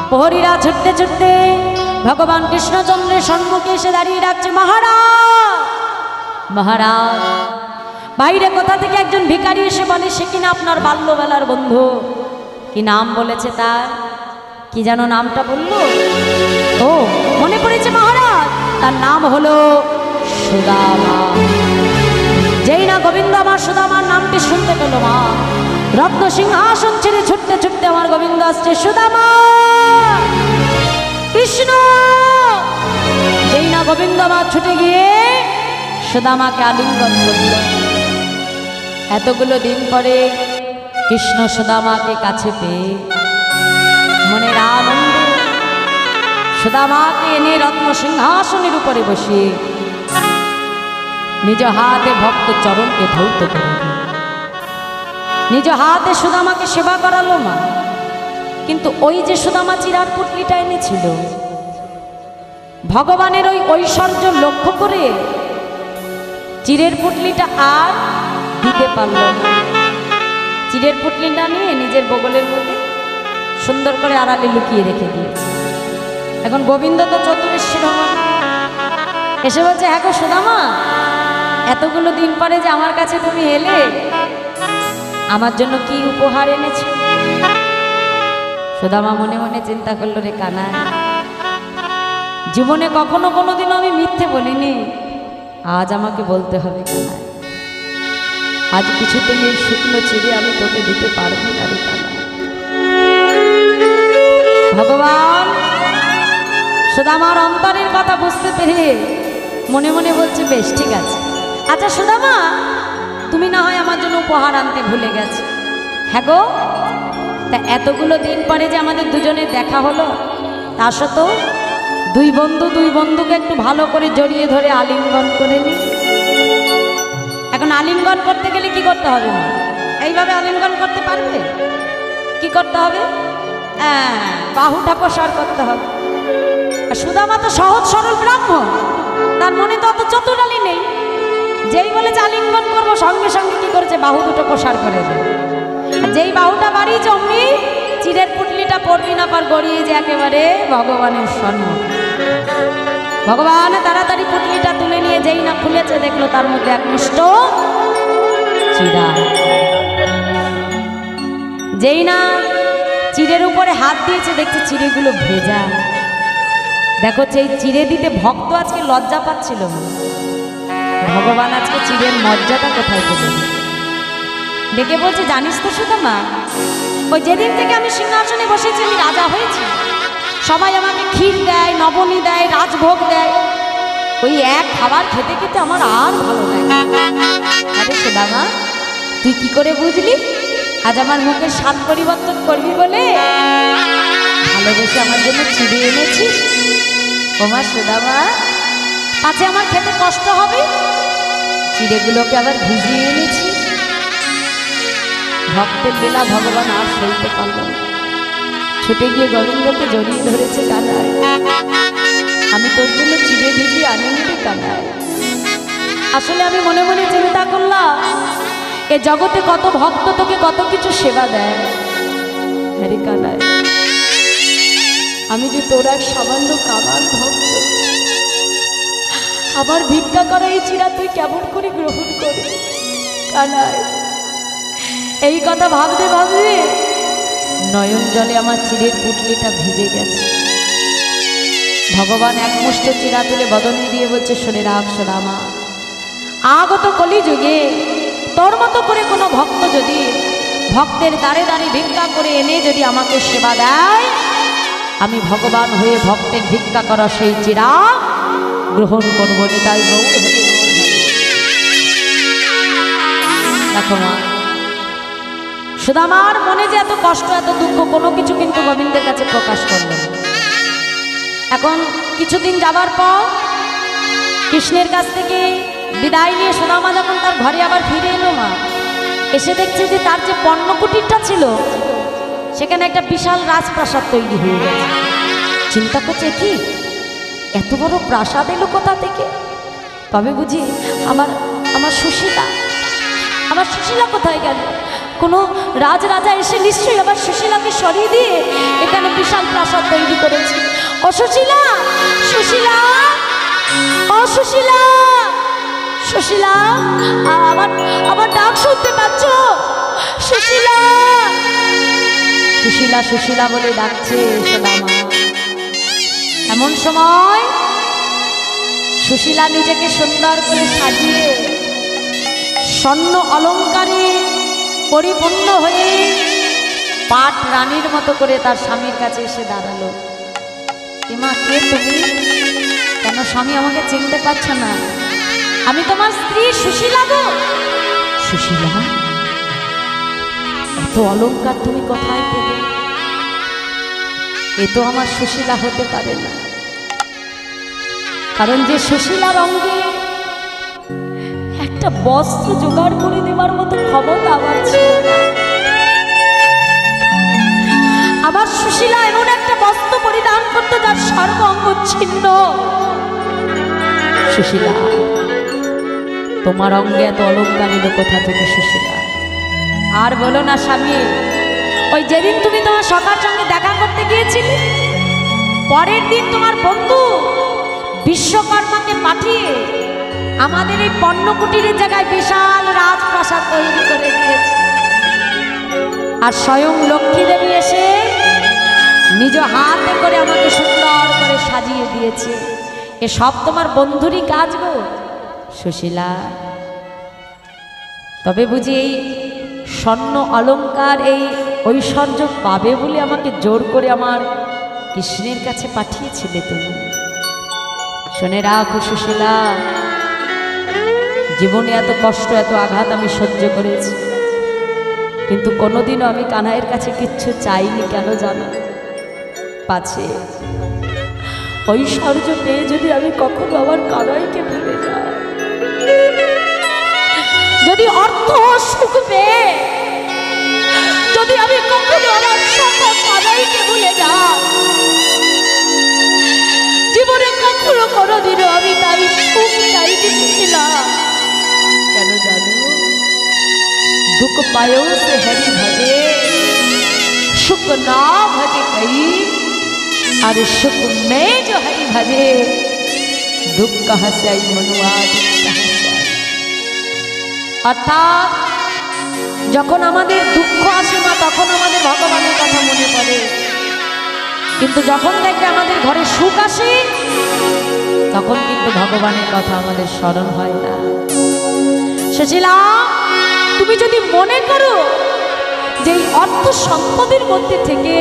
প্রহরীরা ছুটতে ছুটতে ভগবান কৃষ্ণচন্দ্রের সম্মুখে এসে দাঁড়িয়ে রাখছে, মহারাজ মহারাজ। বাইরে কোথা থেকে একজন ভিখারি এসে বলে সে কিনা আপনার বাল্যবেলার বন্ধু। কি নাম বলেছে তার? কি যেন নামটা বললো? ও মনে পড়েছে মহারাজ, তার নাম হলো সুদামা। যেই না গোবিন্দ আমার সুদামার নামটি শুনতে পেল, মা রত্ন সিংহাসন ছেড়ে ছুটতে ছুটতে আমার গোবিন্দ আসছে, সুদামা কৃষ্ণ। যেই না গোবিন্দ আমার ছুটে গিয়ে সুদামাকে আলিঙ্গন করল। এতগুলো দিন পরে কৃষ্ণ সুদামাকে কাছে পেয়ে মনের আনন্দে সুদামাকে এনে রত্ন সিংহাসনের উপরে বসিয়ে নিজ হাতে ভক্ত চরণকে ধৌত করে নিজ হাতে সুদামাকে সেবা করালো মা। কিন্তু ওই যে সুদামা চিরার পুটলিটা এনেছিল, ভগবানের ওই ঐশ্বর্য লক্ষ্য করে চিরের পুটলিটা আর দিতে পারল না। চিরের পুটলিটা নিয়ে নিজের বগলের মধ্যে সুন্দর করে আড়ালে লুকিয়ে রেখে দিয়েছে। এখন গোবিন্দ তো চতুরেশ্বর এসে বলছে, হ্যাঁ গো সুদামা, এতগুলো দিন পরে যে আমার কাছে তুমি এলে, আমার জন্য কি উপহার এনেছো? সুদামা মনে মনে চিন্তা করলো, রে কানাই, জীবনে কখনো কোনোদিনও আমি মিথ্যে বলিনি, আজ আমাকে বলতে হবে কানাই। আজ কিছুতেই এই শুকনো চিড়ে আমি তোকে দিতে পারবো না রে কানাই। ভগবান সুদামার অন্তরের কথা বুঝতে পেরে মনে মনে বলছে, বেশ ঠিক আছে। আচ্ছা সুদামা, তুমি না হয় আমার জন্য উপহার আনতে ভুলে গেছো। হ্যাঁ গো, তা এতগুলো দিন পরে যে আমাদের দুজনের দেখা হলো, তা সত্ত্বেও দুই বন্ধুকে একটু ভালো করে জড়িয়ে ধরে আলিঙ্গন করে নি। এখন আলিঙ্গন করতে গেলে কি করতে হবে? এইভাবে আলিঙ্গন করতে পারবে? কি করতে হবে? হ্যাঁ, বাহুটা প্রসার করতে হবে। আর সুদামা তো সহজ সরল ব্রাহ্মণ, তার মনে তো অত চতুরালি নেই। যেই বলেছে আলিঙ্গন করবো, সঙ্গে সঙ্গে কি করেছে, বাহু দুটো প্রসার করে দেয়। আর যেই বাহুটা বাড়িয়েছে অমনি চিরের পুটলিটা পড়বি না পার গড়িয়ে যে একেবারে ভগবানের সম্মান। ভগবান তাড়াতাড়ি পুটলিটা তুলে নিয়ে যেই না খুলেছে, দেখলো তার মধ্যে একমুষ্ট চিরা। যেই না চিরের উপরে হাত দিয়েছে, দেখছে চিড়েগুলো ভেজা। দেখো এই চিড়ে দিতে ভক্ত আজকে লজ্জা পাচ্ছিল না। ভগবান আজকে চিড়ের মজ্জাটা কোথায় পেল? ডেকে বলছে, জানিস তো সুদামা, ওই যেদিন থেকে আমি সিংহাসনে বসেছি আমি রাজা হয়েছি, সবাই আমাকে ক্ষীর দেয়, নবনী দেয়, রাজভোগ দেয়। ওই এক খাবার খেতে খেতে আমার আর ভালো লাগে। আরে সুদামা, তুই কি করে বুঝলি আজ আমার মুখের স্বাদ পরিবর্তন করবি বলে ভালোবেসে আমার জন্য চিড়ে এনেছিস? ওমা সুদামা, পাছে আমার খেতে কষ্ট হবে, চিড়েগুলোকে আবার ভিজিয়ে এনেছি। ভক্তের লীলা ভগবান আর সইতে পারল না, ছুটে গিয়ে গোবিন্দকে জড়িয়ে ধরেছে। কানাই, আমি তোর জন্য চিড়ে ভিজিয়ে আনিনি রে কানাই। আসলে আমি মনে মনে চিন্তা করলাম, এ জগতে কত ভক্ত তোকে কত কিছু সেবা দেয়। হ্যাঁ কানাই, আমি যে তোর এক সামান্য কামার ভক্ত, আমার ভিক্ষা করা এই চিরা তুই কেমন করে গ্রহণ করি? কানাই, এই কথা ভাবতে ভাবতে নয়ন জলে আমার চিড়ের পুটলিটা ভিজে গেছে। ভগবান এক মুষ্ট চিরা তুলে বদনে দিয়ে বলছে, শোনে রাখ সুদামা, আগত কলিযুগে তোর মতো করে কোনো ভক্ত যদি ভক্তের দ্বারে দ্বারে ভিক্ষা করে এনে যদি আমাকে সেবা দেয়, আমি ভগবান হয়ে ভক্তের ভিক্ষা করা সেই চিরা গ্রহণ করবো। নিতাই গৌর। দেখো মা, সুদামার মনে যে এত কষ্ট এত দুঃখ কোনো কিছু কিন্তু গোবিন্দের কাছে প্রকাশ করল না। এখন কিছুদিন যাবার পর কৃষ্ণের কাছ থেকে বিদায় নিয়ে সুদামা যখন তার ঘরে আবার ফিরে এলো, মা এসে দেখছে যে তার যে পর্ণকুটিরটা ছিল সেখানে একটা বিশাল রাজপ্রাসাদ তৈরি হয়ে গেছে। চিন্তা করছে, কি এত বড় প্রাসাদ এলো কোথা থেকে? তবে বুঝি আমার আমার সুশীলা, আমার সুশীলা কোথায় গেল? কোনো রাজরাজা এসে নিশ্চয়ই আবার সুশীলাকে সরিয়ে দিয়ে এখানে বিশাল প্রাসাদ তৈরি করেছে। ও সুশীলা, সুশীলা, ও সুশীলা, সুশীলা, আমার আমার ডাক শুনতে পাচ্ছ? সুশীলা, সুশীলা, সুশীলা বলে ডাকছে সুদামা। এমন সময় সুশীলা নিজেকে সুন্দর করে সাজিয়ে স্বর্ণ অলঙ্কারে পরিপূর্ণ হয়ে পাট রানীর মতো করে তার স্বামীর কাছে এসে দাঁড়ালো। মা, কে তুমি? কেন স্বামী আমাকে চিনতে পারছো না? আমি তোমার স্ত্রী সুশীলা গো। সুশীলা, এত অলঙ্কার তুমি কোথায় পেলে? এ তো আমার সুশীলা হতে পারে না, কারণ যে সুশীলার অঙ্গে একটা বস্ত্র জোগাড় করে দেওয়ার মতো ক্ষমতা আমার ছিল না। আমার সুশীলা এমন একটা বস্ত্র পরিধান করতো যার সর্বাঙ্গ ছিন্ন। সুশীলা, তোমার অঙ্গে এত অলঙ্কার এলো কোথা থেকে সুশীলা? আর বলো না স্বামী, ওই যেদিন তুমি তোমার সখার সঙ্গে দেখা করতে গিয়েছিলে, পরের দিন তোমার বন্ধু বিশ্বকর্মাকে পাঠিয়ে আমাদের এই পণ্যকুটিরের জায়গায় বিশাল রাজপ্রাসাদ তৈরি করে দিয়েছে। আর স্বয়ং লক্ষ্মী দেবী এসে নিজ হাতে করে আমাকে সুন্দর করে সাজিয়ে দিয়েছে। এ সব তোমার বন্ধুরই কাজ গো সুশীলা। তবে বুঝি এই স্বর্ণ অলঙ্কার এই ঐশ্বর্য পাবে বলে আমাকে জোর করে আমার কৃষ্ণের কাছে পাঠিয়েছিলে তুমি? শুনে রাখো সুশীলা, জীবনে এত কষ্ট এত আঘাত আমি সহ্য করেছি, কিন্তু কোনোদিনও আমি কানাইয়ের কাছে কিচ্ছু চাইনি। কেন জানো? পাছে ঐশ্বর্য পেয়ে যদি আমি কখনো আমার কানাইকে ভুলে যাই, যদি অর্থ সুখ পেয়ে যদি আমি কখনো আমার কানাইকে ভুলে চিরদিনও আমি তাই সুখ চাইতে ছিলাম। কেন জানো? दुख पायो से हरि भजे, सुख ना भजे कई, अरे सुख में जो हरि भजे, दुख कहाँ से आई मनुआ, অর্থাৎ যখন আমাদের দুঃখ আসে না তখন আমাদের ভগবানের কথা মনে পড়ে, কিন্তু যখন দেখবে আমাদের ঘরে সুখ আসে তখন কিন্তু ভগবানের কথা আমাদের স্মরণ হয় না। সুশীলা, তুমি যদি মনে করো যে এই অর্থ সম্পদের মধ্যে থেকে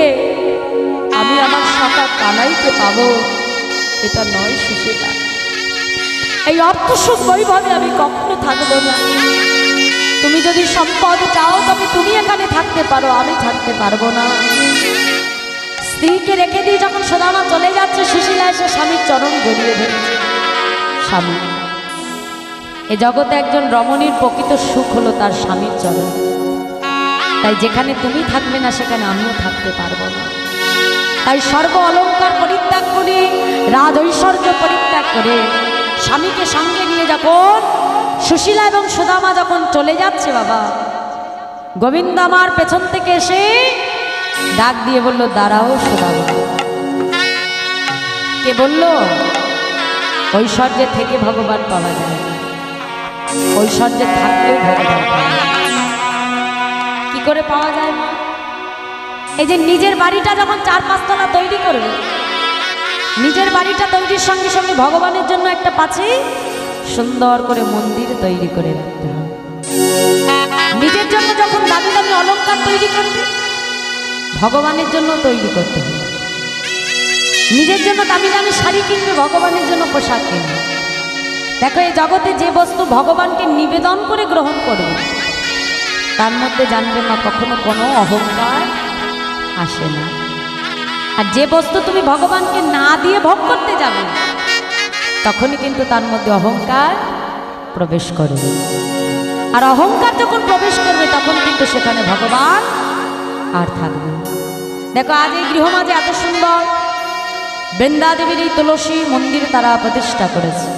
আমি আমার সখা কানাইকে পাবো, এটা নয় সুশীলা। এই অর্থ সুখ বৈভবে আমি কখনো থাকবো না। তুমি যদি সম্পদ চাও তবে তুমি এখানে থাকতে পারো, আমি থাকতে পারবো না। স্ত্রীকে রেখে দিয়ে যখন সুদামা চলে যাচ্ছে, সুশীলা এসে স্বামীর চরণ জড়িয়ে ধরেছে। স্বামী, এ জগতে একজন রমণীর প্রকৃত সুখ হলো তার স্বামীর চরণ। তাই যেখানে তুমি থাকবে না সেখানে আমিও থাকতে পারবো না। তাই সর্ব অলঙ্কার পরিত্যাগ করে, রাজ ঐশ্বর্য পরিত্যাগ করে স্বামীকে সঙ্গে নিয়ে যখন সুশীলা এবং সুদামা যখন চলে যাচ্ছে, বাবা গোবিন্দ আমার পেছন থেকে এসে ডাক দিয়ে বলল, দাঁড়াও সুদামা। কে বলল? ঐশ্বর্যে থেকে ভগবান পাওয়া যায় না, ঐশ্বর্যে থাকলেও ভগবান পাওয়া যায়। কি করে পাওয়া যায়? এই যে নিজের বাড়িটা যখন 4-5 তলা তৈরি করবে, নিজের বাড়িটা তৈরির সঙ্গে সঙ্গে ভগবানের জন্য একটা পাশে সুন্দর করে মন্দির তৈরি করে রাখতে হবে। নিজের জন্য যখন দামি দামি অলঙ্কার তৈরি করবে, ভগবানের জন্য তৈরি করতে হবে। নিজের জন্য দামি দামি শাড়ি কিনবে, ভগবানের জন্য পোশাক কিনবে। দেখো, এই জগতে যে বস্তু ভগবানকে নিবেদন করে গ্রহণ করবে তার মধ্যে জানবে না কখনো কোনো অহংকার আসে না। আর যে বস্তু তুমি ভগবানকে না দিয়ে ভোগ করতে যাবে তখনই কিন্তু তার মধ্যে অহংকার প্রবেশ করবে। আর অহংকার যখন প্রবেশ করবে তখন কিন্তু সেখানে ভগবান আর থাকবে। দেখো, আজ এই গৃহমাঝে এত সুন্দর বৃন্দা দেবীর এই তুলসী মন্দির তারা প্রতিষ্ঠা করেছে।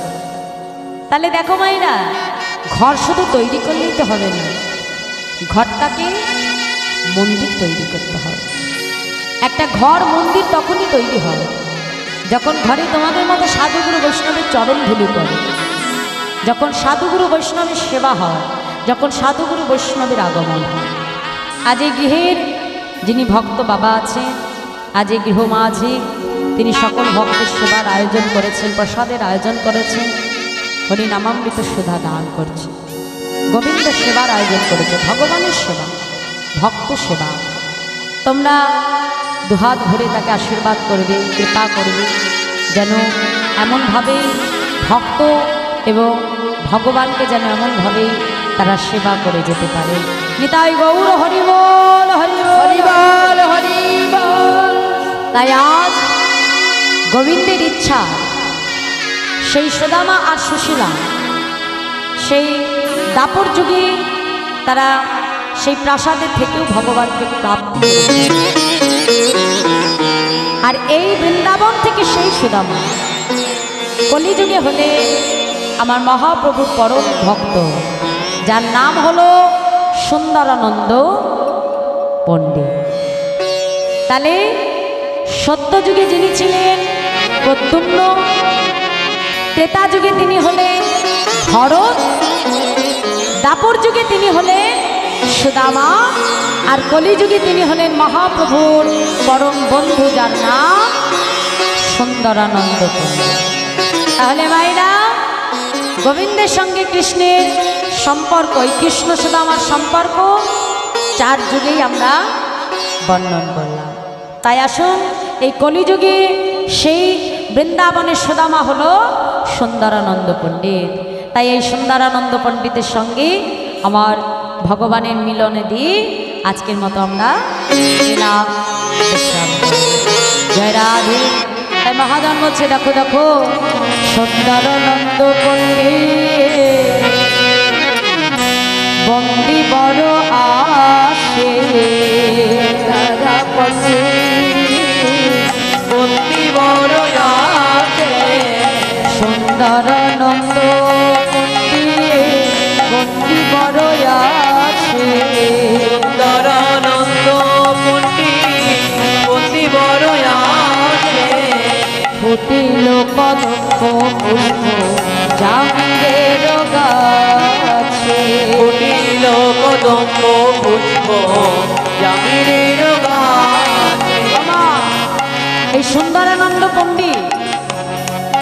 তাহলে দেখো মায়েরা, ঘর শুধু তৈরি করলেই তো হবে না, ঘরটাকে মন্দির তৈরি করতে হবে। একটা ঘর মন্দির তখনই তৈরি হয় যখন ঘরে তোমাদের মতো সাধুগুরু বৈষ্ণবের চরণ ধুলি করে, যখন সাধুগুরু বৈষ্ণবের সেবা হয়, যখন সাধুগুরু বৈষ্ণবের আগমন হয়। আজ এই গৃহের যিনি ভক্ত বাবা আছেন, আজ এই গৃহমাঝে তিনি সকল ভক্তের সেবার আয়োজন করেছেন, প্রসাদের আয়োজন করেছেন, হরিনামামৃত সুধা দান করছে, গোবিন্দ সেবার আয়োজন করেছে, ভগবানের সেবা, ভক্ত সেবা। তোমরা দুহাত ভরে তাকে আশীর্বাদ করবে, কৃপা করবে, যেন এমনভাবেই ভক্ত এবং ভগবানকে যেন এমনভাবেই তারা সেবা করে যেতে পারে। নিতাই গৌর হরি বল, হরি বল, হরি বল। তাই আজ গোবিন্দের ইচ্ছা সেই সুদামা আর সুশীলা সেই দাপর যুগে তারা সেই প্রাসাদের থেকেও ভগবানকে প্রাপ্তি, আর এই বৃন্দাবন থেকে সেই সুদামা কলিযুগে হলে আমার মহাপ্রভুর পরম ভক্ত, যার নাম হলো সুন্দরানন্দ পণ্ডিত। তাহলে সত্যযুগে যিনি ছিলেন প্রদ্যুম্ন, ত্রেতা যুগে তিনি হলেন ভরত, দাপর যুগে তিনি হলেন সুদামা, আর কলিযুগে তিনি হলেন মহাপ্রভুর পরম বন্ধু, যার নাম সুন্দরানন্দ পণ্ডিত। তাহলে মায়েরা, গোবিন্দের সঙ্গে কৃষ্ণের সম্পর্ক, এই কৃষ্ণ সুদামার সম্পর্ক 4 যুগেই আমরা বর্ণন করলাম। তাই আসুন, এই কলিযুগে সেই বৃন্দাবনের সুদামা হলো সুন্দরানন্দ পণ্ডিত। তাই এই সুন্দরানন্দ পণ্ডিতের সঙ্গে আমার ভগবানের মিলনে দিয়ে আজকের মতো আমরা জয় রাধে। তাই মহাজন বলছে, দেখো দেখো সুন্দরানন্দ পণ্ডিত বন্দি বড় আসে, দাদা পণ্ডিত বন্দি বড় আসে, সুন্দর নন্দ বন্দি বড় আছে সুন্দরানন্দ পণ্ডিত বন্দি বড় আছে ফুটিল কদম্ব পুষ্প জামিরের গাছে ফুটিল কদম্ব পুষ্প জামিনের গাছে। এই সুন্দরানন্দ পণ্ডিত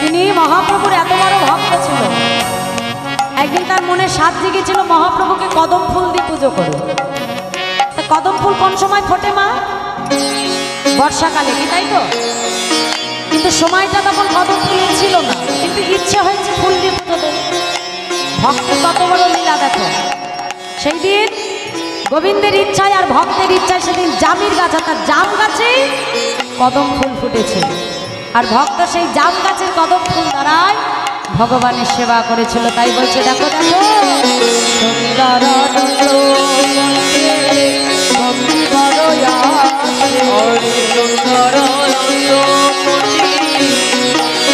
তিনি মহাপ্রভুর এত বড় ভক্ত ছিল। একদিন তার মনে সাত জেগেছিল মহাপ্রভুকে কদম ফুল দিয়ে পুজো করে। তা কদম ফুল কোন সময় ফোটে মা? বর্ষাকালে, কি তাই তো? কিন্তু সময়টা তখন কদম ফুলের ছিল না, কিন্তু ইচ্ছে হয়েছে ফুল দিয়ে পুজো দেবে। ভক্তের কত বড় লীলা দেখো। সেই দিন গোবিন্দের ইচ্ছায় আর ভক্তের ইচ্ছায় সেদিন জামির গাছ অর্থাৎ জাম গাছে কদম ফুল ফুটেছে। আর ভক্ত সেই জাম গাছের কদম ফুল দ্বারাই ভগবানের সেবা করেছিল। তাই বলছে দেখো দেখো সুন্দর হরি সুন্দরানন্দ পণ্ডিত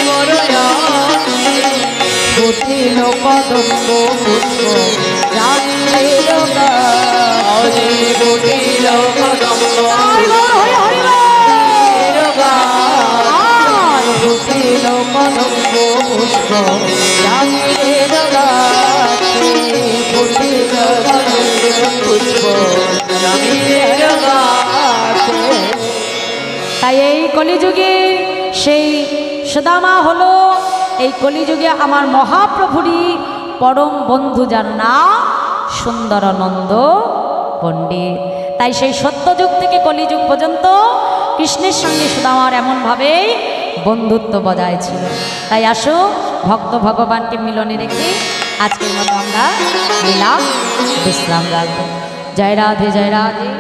বড় আছে ফুটিল কদম্ব পুষ্প জামিরের হরি ফুটিল কদম্ব ফুটিল কদম্ব পুষ্প জামিরের গাছে ফুটিল পুষ্প জামিনের গাছে। তাই এই কলিযুগে সেই সুদামা হলো এই কলিযুগে আমার মহাপ্রভুরই পরম বন্ধু, যার নাম সুন্দরানন্দ পণ্ডিত। তাই সেই সত্যযুগ থেকে কলিযুগ পর্যন্ত কৃষ্ণের সঙ্গে সুদামার এমনভাবেই বন্ধুত্ব বজায় ছিল। তাই আসো ভক্ত ভগবানকে মিলনে রেখে আজকের মতো আমরা লীলা বিশ্রাম রাখবো। জয় রাধে জয় রাধে।